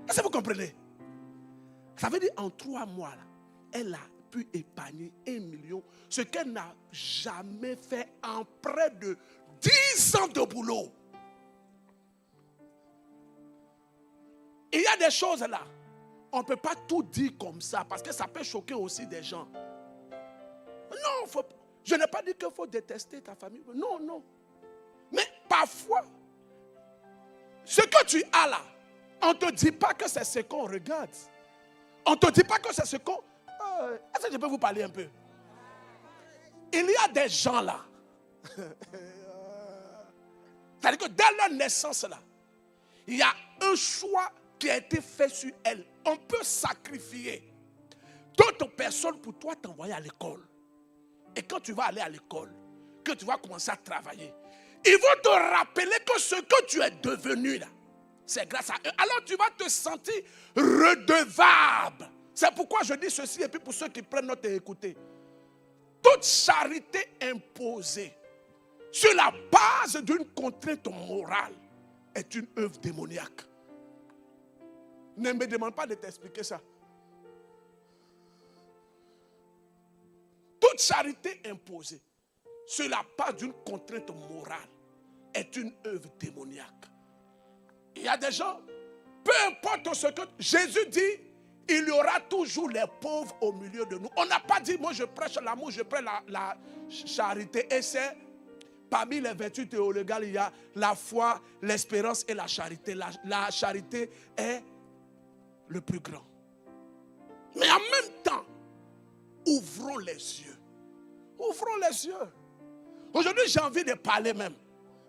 Est-ce que vous comprenez? Ça veut dire en 3 mois, là, elle a pu épargner 1 million, ce qu'elle n'a jamais fait en près de 10 ans de boulot. Il y a des choses là, on ne peut pas tout dire comme ça, parce que ça peut choquer aussi des gens. Non, je n'ai pas dit qu'il faut détester ta famille. Non. Mais parfois, ce que tu as là, on ne te dit pas que c'est ce qu'on regarde. On ne te dit pas que c'est ce qu'on... Est-ce que je peux vous parler un peu? Il y a des gens là. C'est-à-dire que dès leur naissance là, il y a un choix qui a été fait sur elle. On peut sacrifier d'autres personnes pour toi t'envoyer à l'école. Et quand tu vas aller à l'école, que tu vas commencer à travailler, ils vont te rappeler que ce que tu es devenu là, c'est grâce à eux. Alors tu vas te sentir redevable. C'est pourquoi je dis ceci, et puis pour ceux qui prennent note et écouter. Toute charité imposée sur la base d'une contrainte morale est une œuvre démoniaque. Ne me demande pas de t'expliquer ça. toute charité imposée sur la base d'une contrainte morale est une œuvre démoniaque. Il y a des gens, peu importe ce que Jésus dit, il y aura toujours les pauvres au milieu de nous. On n'a pas dit, moi je prêche l'amour, je prêche la charité. Et c'est parmi les vertus théologales, il y a la foi, l'espérance et la charité. La charité est le plus grand. Mais en même temps, ouvrons les yeux. Ouvrons les yeux. Aujourd'hui, j'ai envie de parler même.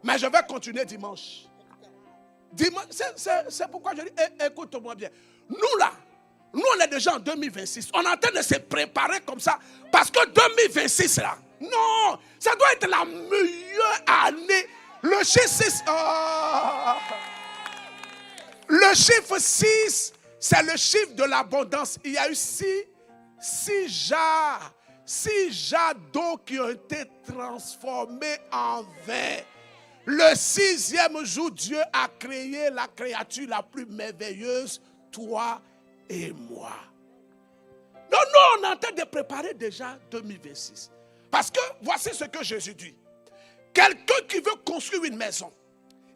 Mais je vais continuer dimanche. Dimanche, c'est pourquoi je dis, écoute-moi bien. Nous là, nous on est déjà en 2026. On est en train de se préparer comme ça. Parce que 2026 là, non, ça doit être la meilleure année. Le chiffre 6, le chiffre 6, c'est le chiffre de l'abondance. Il y a eu 6 jarres d'eau qui ont été transformées en vin. Le 6e jour, Dieu a créé la créature la plus merveilleuse, toi et moi. Donc nous, on est en train de préparer déjà 2026. Parce que voici ce que Jésus dit. Quelqu'un qui veut construire une maison,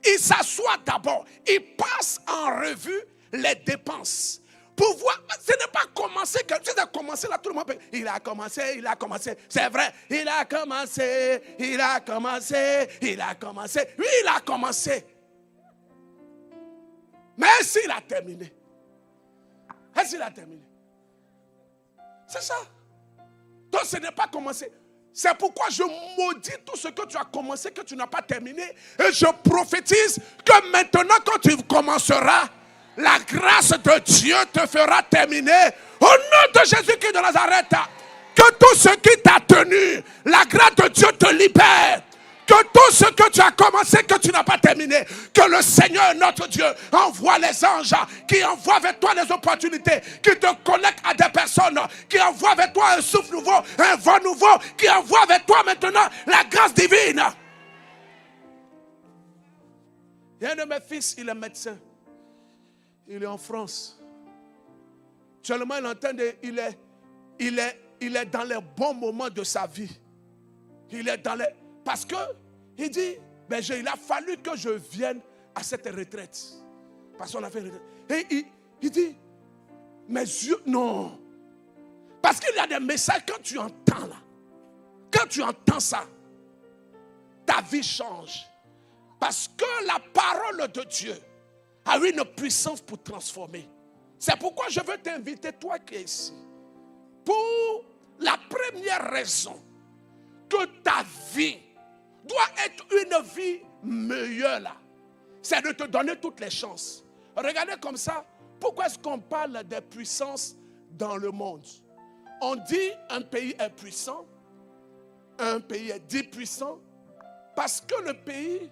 il s'assoit d'abord, il passe en revue les dépenses. Pour voir, ce n'est pas commencer, c'est de commencer là, tout le monde peut. Il a commencé, c'est vrai, il a commencé. Oui, il a commencé. Mais est-ce qu'il a terminé? C'est ça. Donc ce n'est pas commencé. C'est pourquoi je maudis tout ce que tu as commencé, que tu n'as pas terminé. Et je prophétise que maintenant, quand tu commenceras, la grâce de Dieu te fera terminer. Au nom de Jésus-Christ de Nazareth, que tout ce qui t'a tenu, la grâce de Dieu te libère. Que tout ce que tu as commencé, que tu n'as pas terminé, que le Seigneur notre Dieu envoie les anges, qui envoient vers toi les opportunités, qui te connectent à des personnes, qui envoient vers toi un souffle nouveau, un vent nouveau, qui envoient vers toi maintenant la grâce divine. Il y a un de mes fils, il est médecin. Il est en France. Seulement, il est dans les bons moments de sa vie. Parce que, il dit, il a fallu que je vienne à cette retraite. Parce qu'on a fait une retraite. Et il dit, mes yeux, non. Parce qu'il y a des messages, quand tu entends là, quand tu entends ça, ta vie change. Parce que la parole de Dieu a une puissance pour transformer. C'est pourquoi je veux t'inviter, toi qui es ici, pour la première raison, que ta vie doit être une vie meilleure là. C'est de te donner toutes les chances. Regardez comme ça, pourquoi est-ce qu'on parle des puissances dans le monde? On dit un pays est puissant, un pays est dit puissant, parce que le pays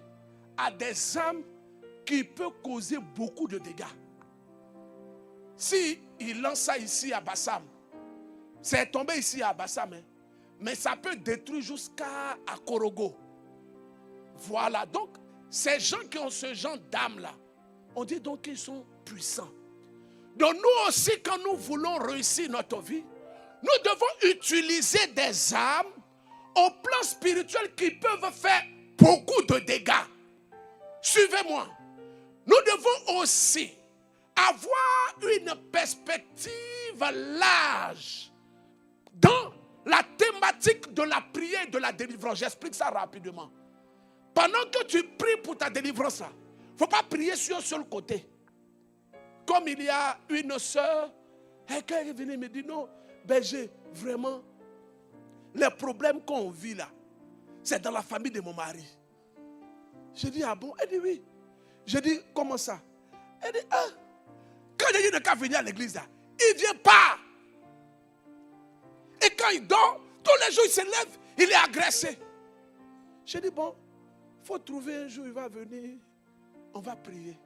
a des âmes qui peuvent causer beaucoup de dégâts. Si il lance ça ici à Bassam, c'est tombé ici à Bassam, mais ça peut détruire jusqu'à Korogo. Voilà, donc ces gens qui ont ce genre d'âme-là, on dit donc qu'ils sont puissants. Donc nous aussi, quand nous voulons réussir notre vie, nous devons utiliser des âmes au plan spirituel qui peuvent faire beaucoup de dégâts. Suivez-moi. Nous devons aussi avoir une perspective large dans la thématique de la prière et de la délivrance. J'explique ça rapidement. Pendant que tu pries pour ta délivrance, il ne faut pas prier sur un seul côté. Comme il y a une soeur, quelqu'un est venu me dire, non, j'ai vraiment, les problèmes qu'on vit là, c'est dans la famille de mon mari. Je dis, ah bon? Elle dit, oui. Je dis, comment ça? Elle dit, ah, quand j'ai dit de cas venir à l'église là, il ne vient pas. Et quand il dort, tous les jours il se lève, il est agressé. Je dis, bon, il faut trouver un jour, il va venir, on va prier.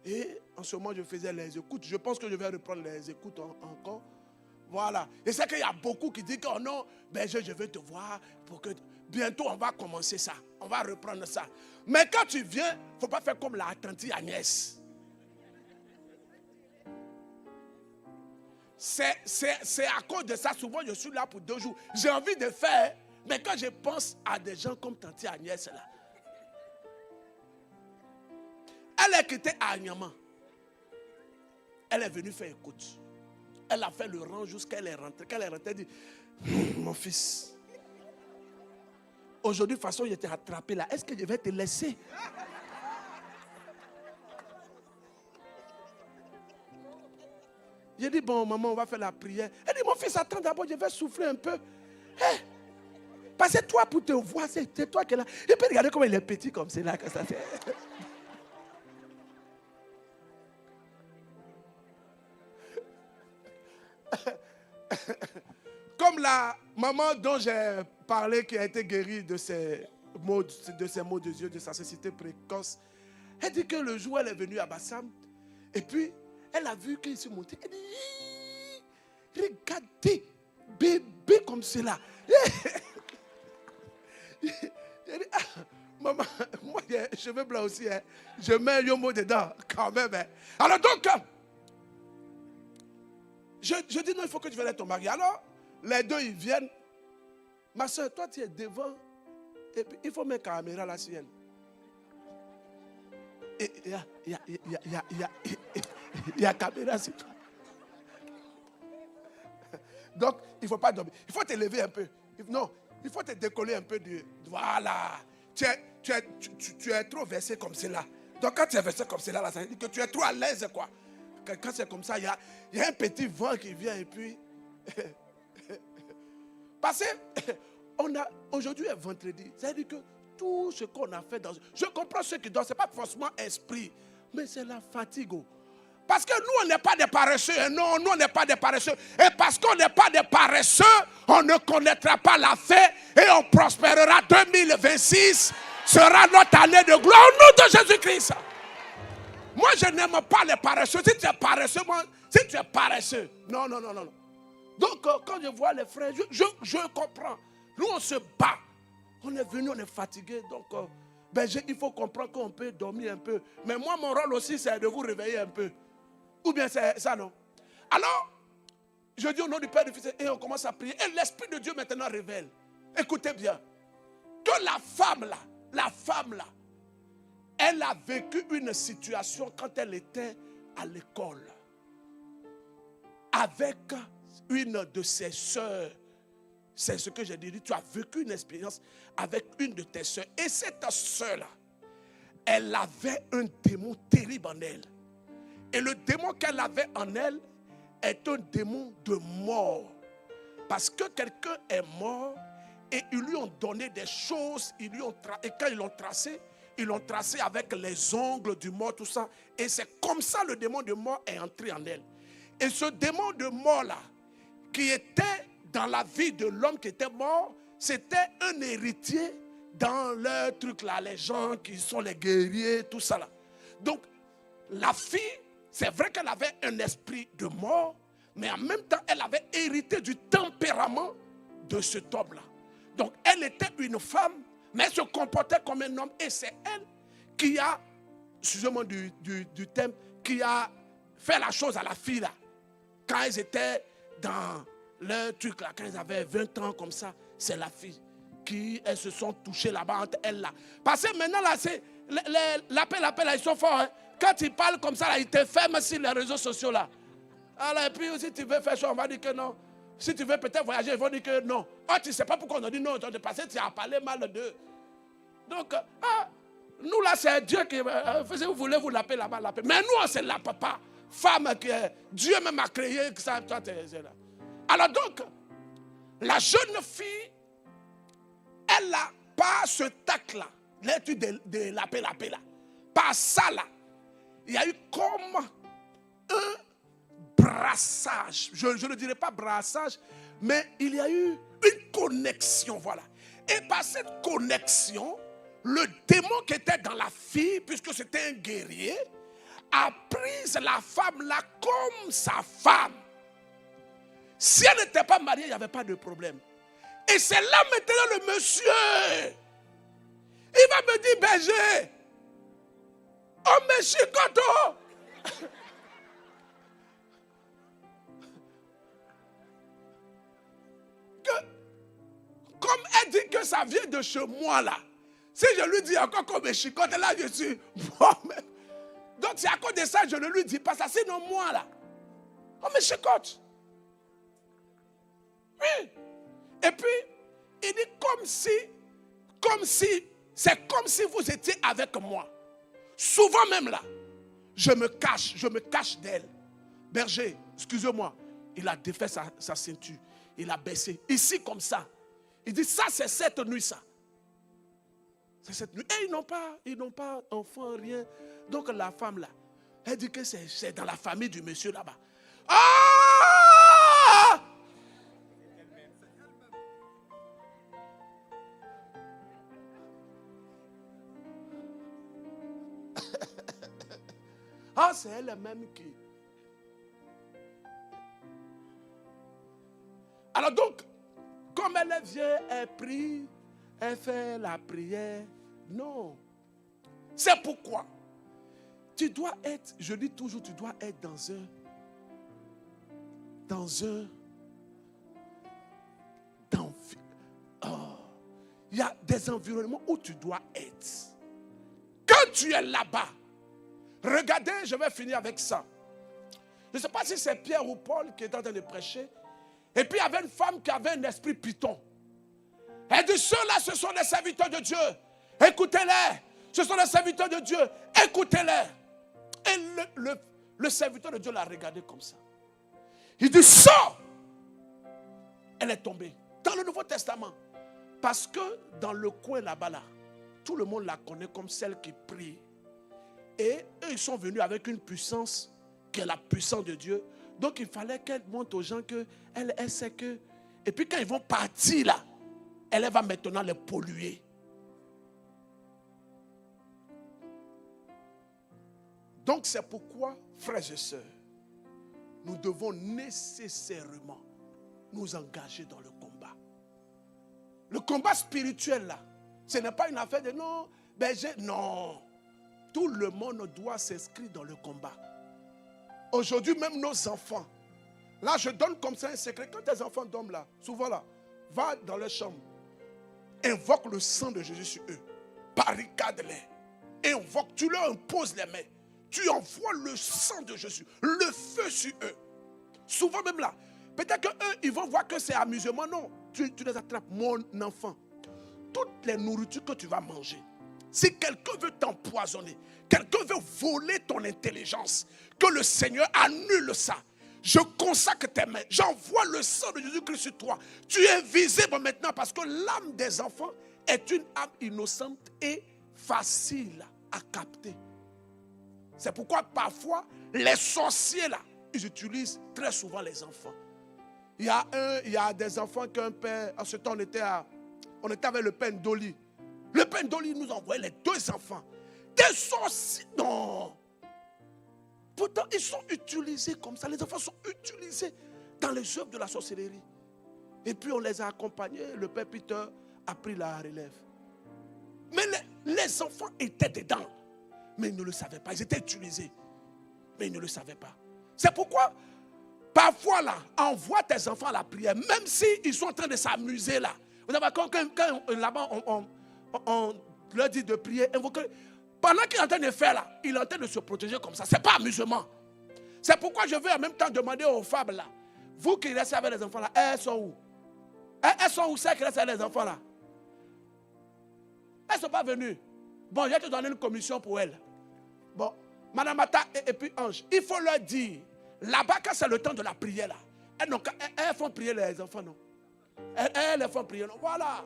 Et en ce moment, je faisais les écoutes. Je pense que je vais reprendre les écoutes encore. Voilà. Et c'est qu'il y a beaucoup qui disent, oh non, je vais te voir pour que bientôt on va commencer ça. On va reprendre ça. Mais quand tu viens, il ne faut pas faire comme la tante Agnès. c'est à cause de ça, souvent je suis là pour 2 jours. J'ai envie de faire, mais quand je pense à des gens comme Tante Agnès là, elle est quittée à Agnaman. Elle est venue faire écoute. Elle a fait le rang jusqu'à qu'elle est rentrée. Quand elle est rentrée, elle dit, mon fils, aujourd'hui, de toute façon, je t'ai attrapé là. Est-ce que je vais te laisser? J'ai dit, bon, maman, on va faire la prière. Elle dit, mon fils, attends d'abord, je vais souffler un peu. Hey, parce que toi, pour te voir, c'est toi qui es là. Et puis, regardez comment il est petit comme c'est là que ça fait. Comme la maman dont j'ai parlé qui a été guérie de ses maux de yeux, de sa cécité précoce, elle dit que le jour où elle est venue à Bassam, et puis elle a vu qu'il se montait. Elle dit, regardez, bébé comme cela. Elle dit, ah, maman, moi j'ai les cheveux blancs aussi, hein. Je mets un yomo dedans quand même. Hein. Alors donc, je dis non, il faut que tu viennes avec ton mari. Alors, les deux, ils viennent. Ma soeur, toi, tu es devant. Et puis, il faut mettre caméra là sur elle. Il y a caméra sur toi. Donc, il ne faut pas dormir. Il faut te lever un peu. Non, il faut te décoller un peu. Voilà. Tu es trop versé comme cela. Donc, quand tu es versé comme cela, là, ça veut dire que tu es trop à l'aise, quoi. Quand c'est comme ça, il y a un petit vent qui vient et puis... Parce que aujourd'hui est vendredi. Ça veut dire que tout ce qu'on a fait dans... Je comprends ceux qui dorment, ce n'est pas forcément esprit, mais c'est la fatigue. Parce que nous, on n'est pas des paresseux. Non, nous, on n'est pas des paresseux. Et parce qu'on n'est pas des paresseux, on ne connaîtra pas la fin et on prospérera. 2026 sera notre année de gloire au nom de Jésus-Christ. Moi, je n'aime pas les paresseux. Si tu es paresseux, non. Donc, quand je vois les frères, je comprends. Nous, on se bat. On est venu, on est fatigué. Donc, il faut comprendre qu'on peut dormir un peu. Mais moi, mon rôle aussi, c'est de vous réveiller un peu. Ou bien c'est ça, non? Alors, je dis au nom du Père, du Fils, et on commence à prier. Et l'Esprit de Dieu maintenant révèle. Écoutez bien. Que la femme là, elle a vécu une situation quand elle était à l'école. Avec une de ses sœurs. C'est ce que j'ai dit. Tu as vécu une expérience avec une de tes sœurs. Et cette sœur-là, elle avait un démon terrible en elle. Et le démon qu'elle avait en elle est un démon de mort. Parce que quelqu'un est mort et ils lui ont donné des choses. Et quand ils l'ont tracé avec les ongles du mort, tout ça. Et c'est comme ça le démon de mort est entré en elle. Et ce démon de mort-là, qui était dans la vie de l'homme qui était mort, c'était un héritier dans leur truc là, les gens qui sont les guerriers, tout ça là. Donc, la fille, c'est vrai qu'elle avait un esprit de mort, mais en même temps, elle avait hérité du tempérament de cet homme-là. Donc, elle était une femme, mais elle se comportait comme un homme. Et c'est elle qui a, excusez-moi du thème, qui a fait la chose à la fille là. Quand ils étaient dans leur truc là, quand ils avaient 20 ans comme ça, c'est la fille qui, elles se sont touchées là-bas entre elles là. Parce que maintenant là, c'est l'appel là, ils sont forts. Hein. Quand ils parlent comme ça là, ils te ferment sur les réseaux sociaux là. Alors, et puis si tu veux faire ça, on va dire que non. Si tu veux peut-être voyager, ils vont dire que non. Ah, tu ne sais pas pourquoi on a dit non. Parce que tu as parlé mal d'eux. Donc, nous là, c'est Dieu qui... vous voulez vous l'appeler là-bas, l'appeler. Mais nous, on ne se l'appelle pas. Femme que Dieu même a créé, que ça, toi, tu es là. Alors donc, la jeune fille, elle n'a pas ce tact-là, l'étude de l'appeler là. Pas ça là. Il y a eu comme un brassage. Je ne dirais pas brassage, mais il y a eu une connexion, voilà. Et par cette connexion, le démon qui était dans la fille, puisque c'était un guerrier, a pris la femme là comme sa femme. Si elle n'était pas mariée, il n'y avait pas de problème. Et c'est là maintenant le monsieur. Il va me dire, berger, oh me chicoto. elle dit que ça vient de chez moi là. Si je lui dis encore qu'on me chicote, là je suis bon. Donc c'est à cause de ça que je ne lui dis pas ça. Sinon moi là, on me chicote. Oui. Et puis, il dit c'est comme si vous étiez avec moi. Souvent même là, je me cache d'elle. Berger, excusez-moi, il a défait sa ceinture, il a baissé. Ici comme ça, il dit ça c'est cette nuit ça. C'est cette nuit. Et ils n'ont pas enfant, rien. Donc la femme là, elle dit que c'est dans la famille du monsieur là-bas. Ah! Ah, c'est elle-même qui. Alors donc, comme elle vient, elle prie, elle fait la prière. Non. C'est pourquoi tu dois être, je dis toujours, tu dois être dans il y a des environnements où tu dois être. Quand tu es là-bas, regardez, je vais finir avec ça. Je ne sais pas si c'est Pierre ou Paul qui est en train de prêcher. Et puis il y avait une femme qui avait un esprit python. Elle dit, ceux-là, ce sont les serviteurs de Dieu. Écoutez-les. Ce sont les serviteurs de Dieu. Écoutez-les. Et le serviteur de Dieu l'a regardé comme ça. Il dit, sors. Elle est tombée. Dans le Nouveau Testament. Parce que dans le coin là-bas, là, tout le monde la connaît comme celle qui prie. Et eux, ils sont venus avec une puissance qui est la puissance de Dieu. Donc, il fallait qu'elle montre aux gens qu'elle sait que... Et puis, quand ils vont partir là, elle va maintenant les polluer. Donc, c'est pourquoi, frères et sœurs, nous devons nécessairement nous engager dans le combat. Le combat spirituel là, ce n'est pas une affaire de non, non. Tout le monde doit s'inscrire dans le combat. Aujourd'hui, même nos enfants, là je donne comme ça un secret, quand tes enfants dorment là, souvent là, va dans leur chambre, invoque le sang de Jésus sur eux, barricade-les, invoque, tu leur imposes les mains, tu envoies le sang de Jésus, le feu sur eux. Souvent même là, peut-être qu'eux, ils vont voir que c'est amusement, non, tu les attrapes, mon enfant, toutes les nourritures que tu vas manger, si quelqu'un veut t'empoisonner, quelqu'un veut voler ton intelligence, que le Seigneur annule ça. Je consacre tes mains. J'envoie le sang de Jésus-Christ sur toi. Tu es visible maintenant parce que l'âme des enfants est une âme innocente et facile à capter. C'est pourquoi parfois les sorciers là, ils utilisent très souvent les enfants. Il y a des enfants qu'un père, en ce temps on était avec le père Ndoli. Le père Ndoli nous envoyait les deux enfants. Des sorciers, non. Pourtant, ils sont utilisés comme ça. Les enfants sont utilisés dans les œuvres de la sorcellerie. Et puis, on les a accompagnés. Le père Peter a pris la relève. Mais les enfants étaient dedans. Mais ils ne le savaient pas. Ils étaient utilisés. Mais ils ne le savaient pas. C'est pourquoi, parfois, là, envoie tes enfants à la prière. Même s'ils sont en train de s'amuser, là. Vous savez, quand là-bas, on leur dit de prier, invoquer. Pendant qu'il est en train de faire là, il est en train de se protéger comme ça. Ce n'est pas amusement. C'est pourquoi je veux en même temps demander aux femmes là, vous qui restez avec les enfants là, elles sont où? Elles sont où celles qui restent avec les enfants là? Elles ne sont pas venues. Bon, je vais te donner une commission pour elles. Bon, Madame Mata et puis Ange, il faut leur dire, là-bas quand c'est le temps de la prière là, elles font prier les enfants, non? Elles les font prier, non? Voilà,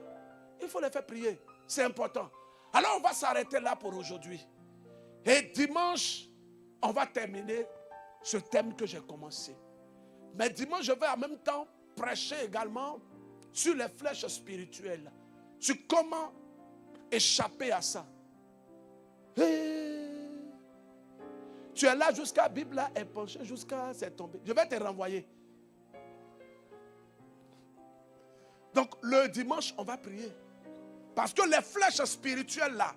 il faut les faire prier, c'est important. Alors on va s'arrêter là pour aujourd'hui. Et dimanche, on va terminer ce thème que j'ai commencé. Mais dimanche, je vais en même temps prêcher également sur les flèches spirituelles. Sur comment échapper à ça. Et tu es là jusqu'à la Bible là, est penchée jusqu'à c'est tombé. Je vais te renvoyer. Donc le dimanche, on va prier. Parce que les flèches spirituelles là,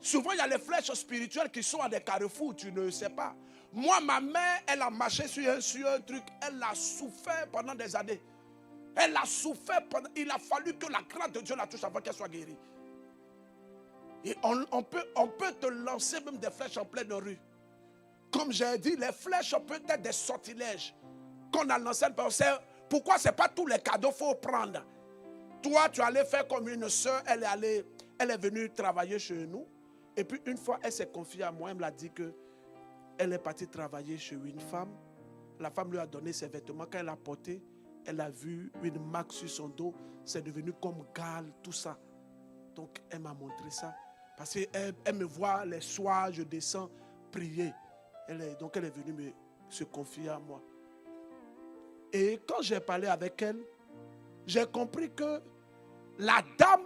souvent il y a les flèches spirituelles qui sont à des carrefours, tu ne sais pas. Moi, ma mère, elle a marché sur un truc, elle a souffert pendant des années. Elle a souffert pendant. Il a fallu que la grâce de Dieu la touche avant qu'elle soit guérie. Et on peut te lancer même des flèches en pleine rue. Comme j'ai dit, les flèches peuvent être des sortilèges qu'on a lancés. Pourquoi ce n'est pas tous les cadeaux qu'il faut prendre? Toi, tu allais faire comme une soeur, elle est venue travailler chez nous. Et puis une fois, elle s'est confiée à moi, elle me l'a dit qu'elle est partie travailler chez une femme. La femme lui a donné ses vêtements. Quand elle a porté, elle a vu une marque sur son dos. C'est devenu comme gale, tout ça. Donc, elle m'a montré ça. Parce qu'elle me voit les soirs, je descends prier. Donc, elle est venue se confier à moi. Et quand j'ai parlé avec elle, j'ai compris que la dame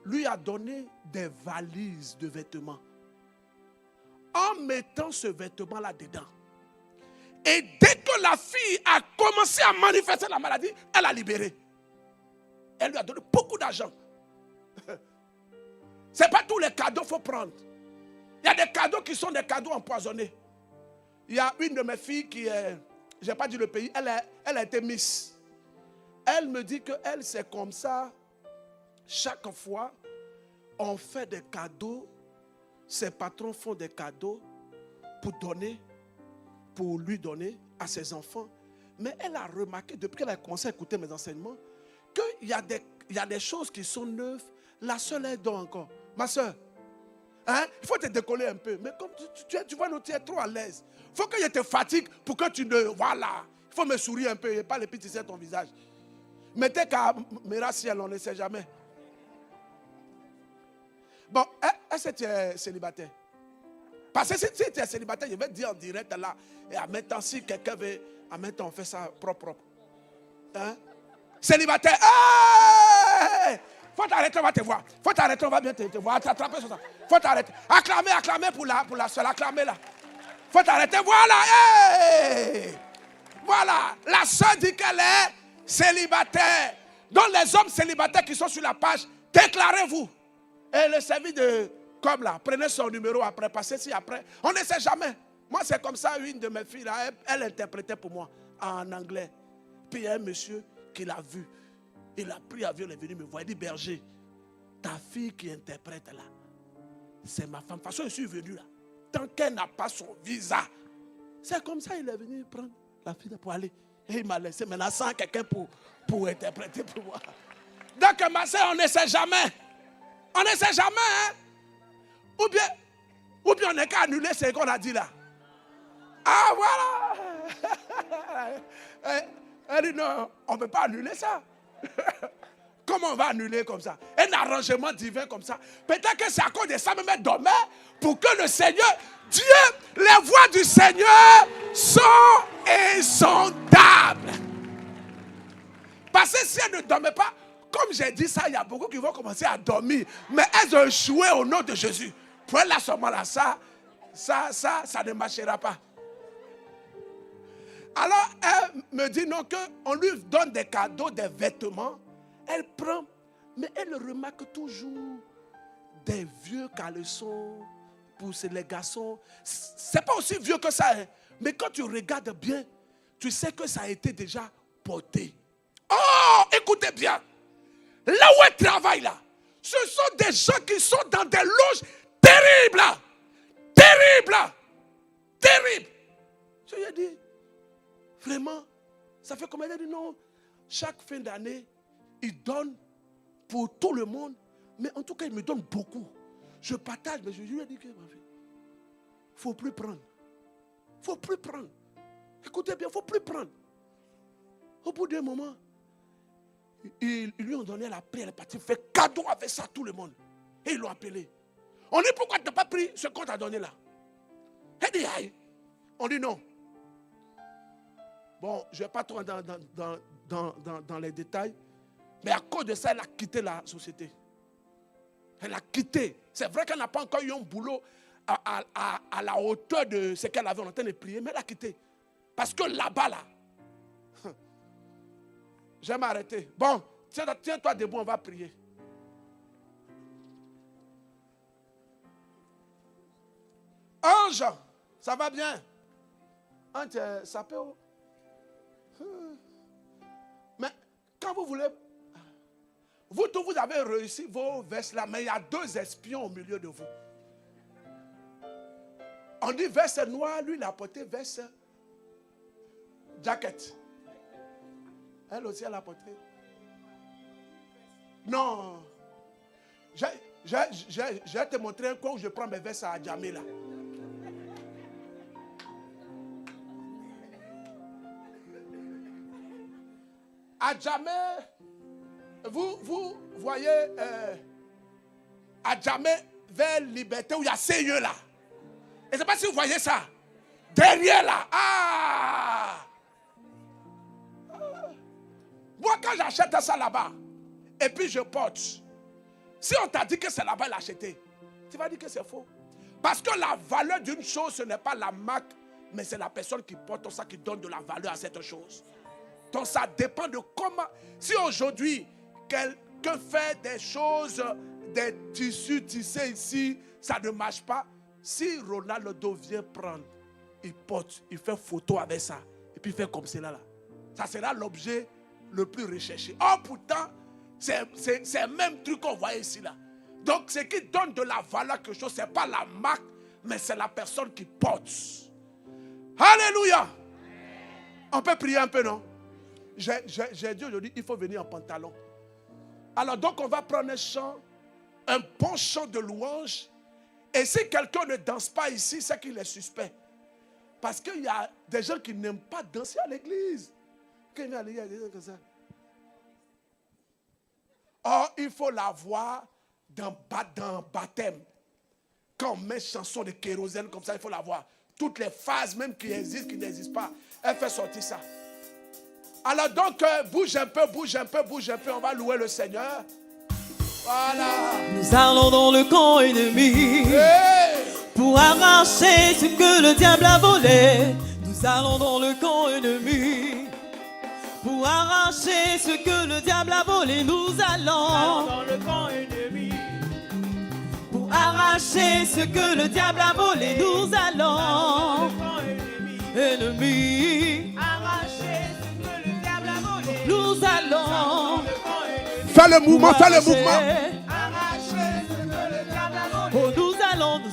lui a donné des valises de vêtements. En mettant ce vêtement-là dedans. Et dès que la fille a commencé à manifester la maladie, elle a libéré. Elle lui a donné beaucoup d'argent. Ce n'est pas tous les cadeaux qu'il faut prendre. Il y a des cadeaux qui sont des cadeaux empoisonnés. Il y a une de mes filles qui est, je n'ai pas dit le pays, elle a été Miss. Elle me dit qu'elle, c'est comme ça. Chaque fois, on fait des cadeaux. Ses patrons font des cadeaux pour lui donner à ses enfants. Mais elle a remarqué, depuis qu'elle a commencé à écouter mes enseignements, qu'il y a des choses qui sont neuves. La soeur, elle donne encore. Ma soeur, hein, il faut te décoller un peu. Mais comme tu vois, tu es trop à l'aise. Il faut que je te fatigue pour que tu ne... Voilà. Il faut me sourire un peu et pas les petits ton visage. Mettez caméra ciel, on ne sait jamais. Bon, est-ce que tu es célibataire? Parce que si tu es célibataire, je vais te dire en direct là. Et en même temps, si quelqu'un veut, en même temps, on fait ça propre. Hein? Célibataire. Hey! Faut t'arrêter, on va te voir. Faut t'arrêter, on va bien te voir. T'attraper sur ça. Faut t'arrêter. Acclamez pour la seule. Acclamez là. Faut t'arrêter. Voilà. Hey! Voilà. La soeur dit qu'elle est célibataire. Donc les hommes célibataires qui sont sur la page, déclarez-vous. Et le service de comme là, prenez son numéro après, passez si après. On ne sait jamais. Moi, c'est comme ça, une de mes filles, là, elle interprétait pour moi en anglais. Puis il y a un monsieur qui l'a vu. Il a pris avion, il est venu me voir. Il dit, berger, ta fille qui interprète là, c'est ma femme. De toute façon, je suis venu là. Tant qu'elle n'a pas son visa. C'est comme ça, il est venu prendre la fille pour aller. Et il m'a laissé maintenant sans quelqu'un pour interpréter pour moi. Donc, ma soeur, on ne sait jamais. On ne sait jamais, hein. Ou bien on n'est qu'à annuler ce qu'on a dit là. Ah, voilà. Elle dit non, on ne peut pas annuler ça. Comment on va annuler comme ça? Un arrangement divin comme ça. Peut-être que c'est à cause de ça même elle dormait pour que le Seigneur, Dieu, les voies du Seigneur sont insondables. Parce que si elle ne dormait pas, comme j'ai dit ça, il y a beaucoup qui vont commencer à dormir. Mais elles ont échoué au nom de Jésus. Pour elle, à ce moment-là, ça ne marchera pas. Alors, elle me dit non, qu'on lui donne des cadeaux, des vêtements. Elle prend, mais elle remarque toujours des vieux caleçons pour les garçons. C'est pas aussi vieux que ça, hein. Mais quand tu regardes bien, tu sais que ça a été déjà porté. Oh, écoutez bien. Là où elle travaille là, ce sont des gens qui sont dans des loges terribles. Terribles. Terribles. Je lui ai dit, vraiment, ça fait combien d'années? Non, chaque fin d'année, il donne pour tout le monde. Mais en tout cas, il me donne beaucoup. Je partage, mais je lui ai dit que ma fille, il ne faut plus prendre. Il ne faut plus prendre. Écoutez bien, il ne faut plus prendre. Au bout d'un moment, ils lui ont donné la paix, elle est partie faire cadeau avec ça à tout le monde. Et ils l'ont appelé. On dit, pourquoi tu n'as pas pris ce qu'on t'a donné là? Elle dit, aïe. On dit non. Bon, je ne vais pas trop dans les détails. Mais à cause de ça, elle a quitté la société. Elle a quitté. C'est vrai qu'elle n'a pas encore eu un boulot à la hauteur de ce qu'elle avait en train de prier, mais elle a quitté. Parce que là-bas, là, je vais m'arrêter. Bon, tiens-toi debout, on va prier. Ange, ça va bien? Ange, ça peut. Mais Quand vous voulez, vous tous, vous avez réussi vos vestes là, mais il y a 2 espions au milieu de vous. On dit veste noire, lui il a porté veste jacket. Elle aussi elle a porté. Non. Je vais te montrer un coin où je prends mes vestes à Djamé là. À Djamé, vous voyez à Djamé vers Liberté où il y a ces lieux là. Et je ne sais pas si vous voyez ça. Derrière là. Moi quand j'achète ça là-bas, et puis je porte. Si on t'a dit que c'est là-bas l'acheter, tu vas dire que c'est faux. Parce que la valeur d'une chose, ce n'est pas la marque, mais c'est la personne qui porte ça qui donne de la valeur à cette chose. Donc ça dépend de comment. Si aujourd'hui, quelqu'un fait des choses, des tissus tissés ici, ça ne marche pas. Si Ronaldo vient prendre, il porte, il fait photo avec ça, et puis il fait comme cela là. Ça sera l'objet le plus recherché. Or pourtant, c'est le même truc qu'on voit ici là. Donc ce qui donne de la valeur à quelque chose, ce n'est pas la marque, mais c'est la personne qui porte. Alléluia. On peut prier un peu, non? J'ai dit aujourd'hui, il faut venir en pantalon. Alors donc on va prendre un chant, un bon chant de louange. Et si quelqu'un ne danse pas ici, c'est qu'il est suspect. Parce qu'il y a des gens qui n'aiment pas danser à l'église. Quand il y a des gens comme ça. Or, il faut la voir dans baptême. Quand on met chanson de kérosène comme ça, il faut la voir. Toutes les phases même qui existent, qui n'existent pas, elle fait sortir ça. Alors donc, bouge un peu, on va louer le Seigneur. Voilà. Nous allons dans le camp ennemi pour arracher ce que le diable a volé. Nous allons dans le camp ennemi pour arracher ce que le diable a volé. Nous allons dans le camp ennemi pour arracher ce que le diable a volé. Nous allons dans le camp ennemi arracher ce que le diable a volé. Nous allons. Fais le mouvement, fais le mouvement. Oh, nous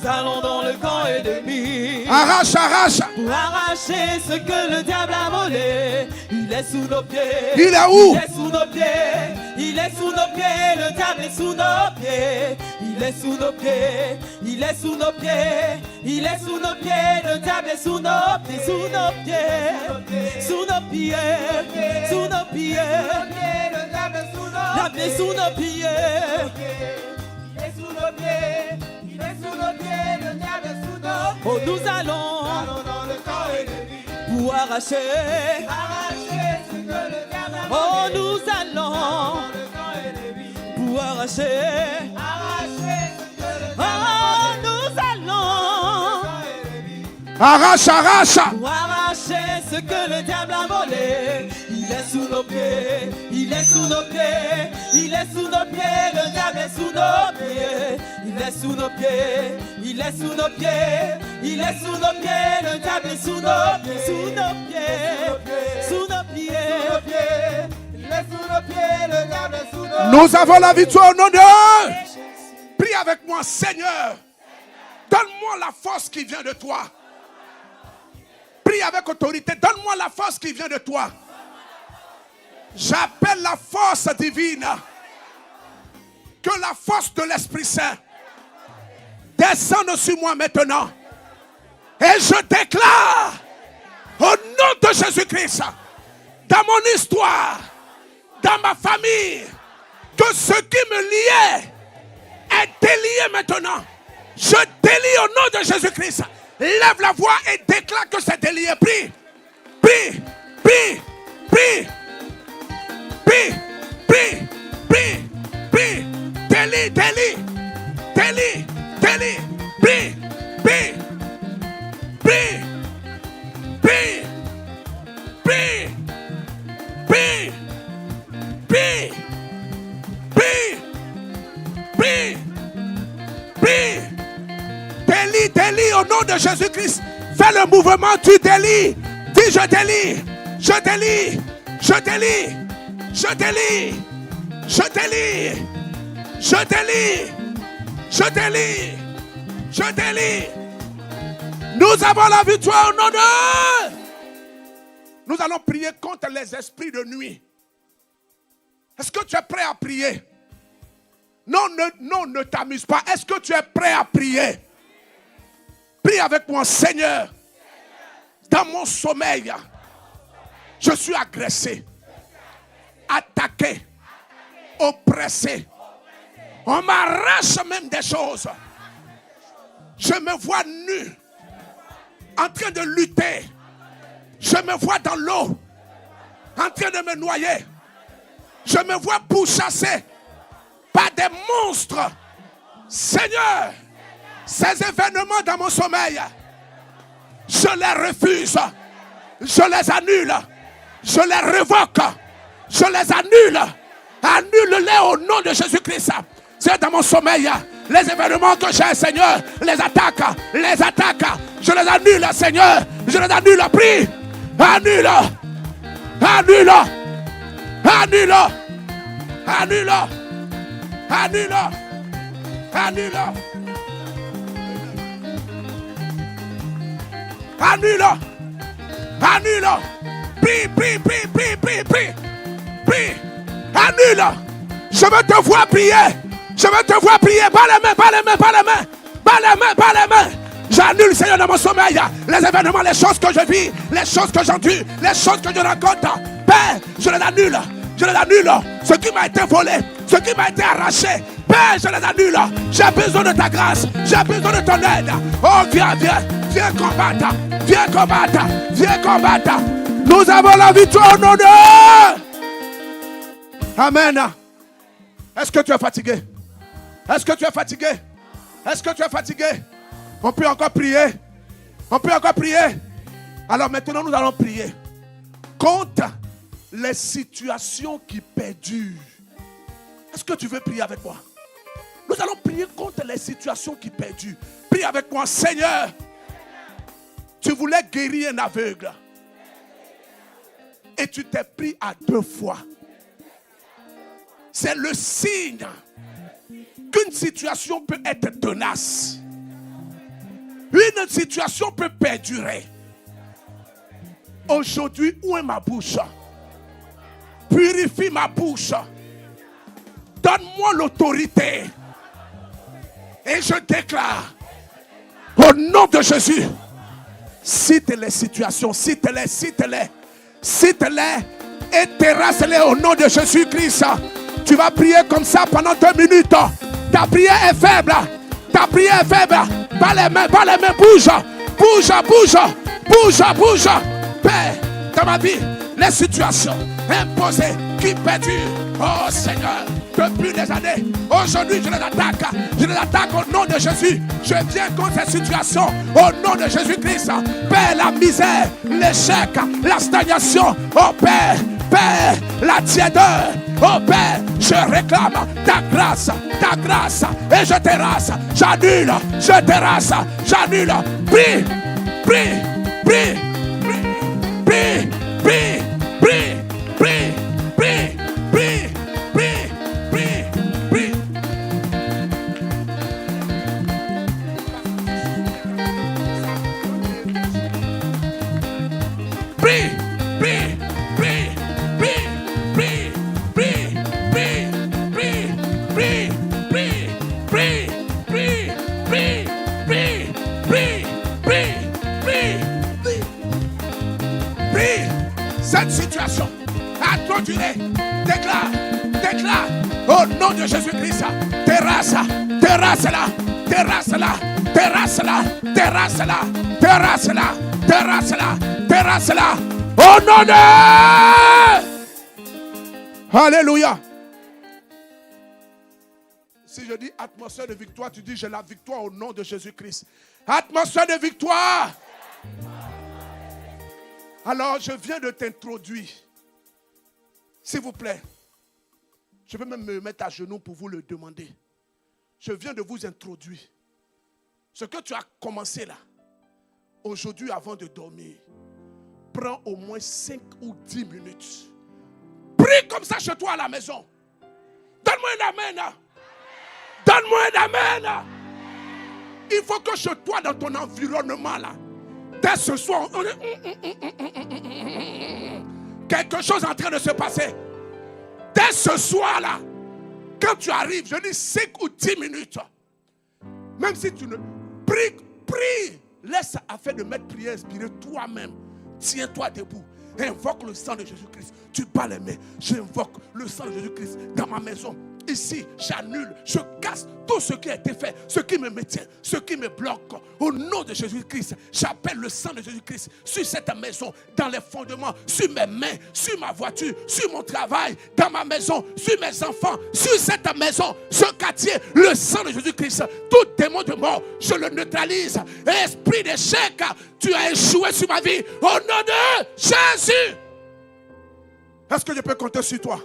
allons dans le camp ennemi. Arrache. Pour arracher ce que le diable a volé. Il est sous nos pieds. Il est où? Il est sous nos pieds. Il est sous nos pieds. Le diable est sous nos pieds. Il est sous nos pieds. Il est sous nos pieds. Il est sous nos pieds. Le diable est sous nos pieds. Sous nos pieds. Sous nos pieds. Sous nos pieds. Le diable est sous nos pieds. Sous nos pieds. Il est sous nos pieds. Il est sous nos pieds. Le diable est sous nos pieds. Oh, nous allons dans le camp ennemi pour arracher ce que le diable a volé. Oh, nous allons dans le camp ennemi pour arracher ce que le diable a volé. Oh, nous allons arrache. Pour arracher ce que le diable a volé. Il est sous nos pieds. Il est sous nos pieds. Il est sous nos pieds. Le diable est sous nos pieds. Il est sous nos pieds. Il est sous nos pieds. Il est sous nos pieds. Le diable est sous nos pieds. Sous nos pieds. Sous nos pieds. Il est sous nos pieds. Le diable est sous nos pieds. Nous avons la victoire au nom de Jésus. Prie avec moi, Seigneur. Donne-moi la force qui vient de toi. Prie avec autorité. Donne-moi la force qui vient de toi. J'appelle la force divine. Que la force de l'Esprit Saint descende sur moi maintenant. Et je déclare au nom de Jésus-Christ, dans mon histoire, dans ma famille, que ce qui me liait est délié maintenant. Je délie au nom de Jésus-Christ. Lève la voix et déclare que c'est délié. Prie. Délie. Délie au nom de Jésus-Christ. Fais le mouvement, tu délies. Dis je délie. Je délie. Je délie. Je délie. Je délie. Je délie. Nous avons la victoire au nom de... Nous allons prier contre les esprits de nuit. Est-ce que tu es prêt à prier? Non, ne t'amuse pas. Est-ce que tu es prêt à prier? Prie avec moi. Seigneur, dans mon sommeil, je suis agressé, attaqué, oppressé. On m'arrache même des choses. Je me vois nu, en train de lutter. Je me vois dans l'eau, en train de me noyer. Je me vois pourchassé par des monstres. Seigneur, ces événements dans mon sommeil, je les refuse. Je les annule. Je les révoque. Je les annule. Annule-les au nom de Jésus-Christ. C'est dans mon sommeil. Les événements que j'ai, Seigneur, les attaques. Je les annule, Seigneur. Je les annule. Prie. Annule. Annule. Annule. Annule. Annule. Annule. Annule. Annule. Prie, prie, prie, prie, prie, prie. Prie. Annule. Je veux te voir prier. Je veux te voir prier. Bas les mains, bas les mains, bas les mains. Bas les mains, bas les mains. J'annule, Seigneur, dans mon sommeil, les événements, les choses que je vis, les choses que j'endure, les choses que je rencontre. Père, je les annule. Je les annule. Ce qui m'a été volé, ce qui m'a été arraché. Père, je les annule. J'ai besoin de ta grâce. J'ai besoin de ton aide. Oh, viens, viens. Viens combattre. Viens combattre. Viens combattre. Nous avons la victoire au nom de... Amen. Est-ce que tu es fatigué? Est-ce que tu es fatigué? Est-ce que tu es fatigué? On peut encore prier. On peut encore prier. Alors maintenant, nous allons prier contre les situations qui perdurent. Est-ce que tu veux prier avec moi? Nous allons prier contre les situations qui perdurent. Prie avec moi. Seigneur, tu voulais guérir un aveugle et tu t'es pris à 2 fois. C'est le signe qu'une situation peut être tenace. Une situation peut perdurer. Aujourd'hui, où est ma bouche? Purifie ma bouche. Donne-moi l'autorité. Et je déclare, au nom de Jésus, cite les situations, cite-les, cite-les, cite-les et terrasse-les au nom de Jésus-Christ. Tu vas prier comme ça pendant 2 minutes. Ta prière est faible. Ta prière est faible. Pas les mains, bouge. Bouge, bouge, bouge, bouge. Père, dans ma vie, les situations imposées qui perdurent. Oh Seigneur, depuis des années, aujourd'hui je les attaque. Je les attaque au nom de Jésus. Je viens contre ces situations au nom de Jésus-Christ. Père, la misère, l'échec, la stagnation. Oh Père, Père, la tiédeur. Oh Père, je réclame ta grâce, et je terrasse, j'annule, je terrasse, j'annule. Prie, prie, prie, prie, prie, prie, prie, prie, prie, prie, prie, prie. Prie, prie, prie, prie, prie, prie, prie, prie, prie, prie, prie, prie, prie, prie, prie, prie, prie, prie. Cette situation a trop duré. Déclare, déclare, au nom de Jésus-Christ, terrasse-la, terrasse-la, terrasse-la, terrasse-la, terrasse-la, terrasse-la, terrasse-la, terrasse-la, au nom de... Alléluia. Si je dis atmosphère de victoire, tu dis j'ai la victoire au nom de Jésus-Christ. Atmosphère de victoire. Alors je viens de t'introduire. S'il vous plaît. Je vais même me mettre à genoux pour vous le demander. Je viens de vous introduire. Ce que tu as commencé là, aujourd'hui avant de dormir, prends au moins 5 ou 10 minutes Prie comme ça chez toi à la maison. Donne-moi un amen. Donne-moi un amen. Il faut que chez toi, dans ton environnement là, dès ce soir, quelque chose est en train de se passer. Dès ce soir là, quand tu arrives, je dis 5 ou 10 minutes. Même si tu ne prie. Laisse afin de mettre prière inspirée toi-même. Tiens-toi debout. Invoque le sang de Jésus-Christ. Tu bats les mains. J'invoque le sang de Jésus-Christ dans ma maison. Ici, j'annule, je casse tout ce qui a été fait, ce qui me maintient, ce qui me bloque. Au nom de Jésus-Christ, j'appelle le sang de Jésus-Christ sur cette maison, dans les fondements, sur mes mains, sur ma voiture, sur mon travail, dans ma maison, sur mes enfants, sur cette maison, ce quartier, le sang de Jésus-Christ. Tout démon de mort, je le neutralise. Esprit d'échec, tu as échoué sur ma vie. Au nom de Jésus. Est-ce que je peux compter sur toi?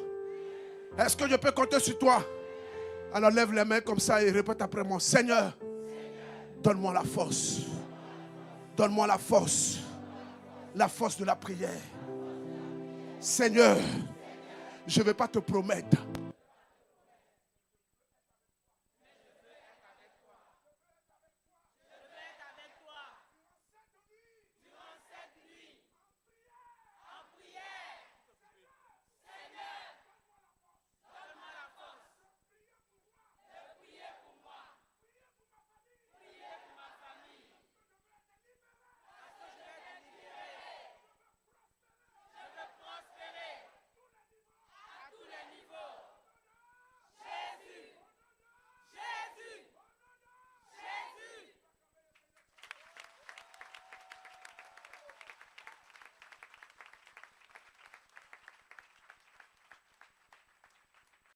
Est-ce que je peux compter sur toi? Alors lève les mains comme ça et répète après moi. Seigneur, donne-moi la force. Donne-moi la force. La force de la prière. Seigneur, je ne vais pas te promettre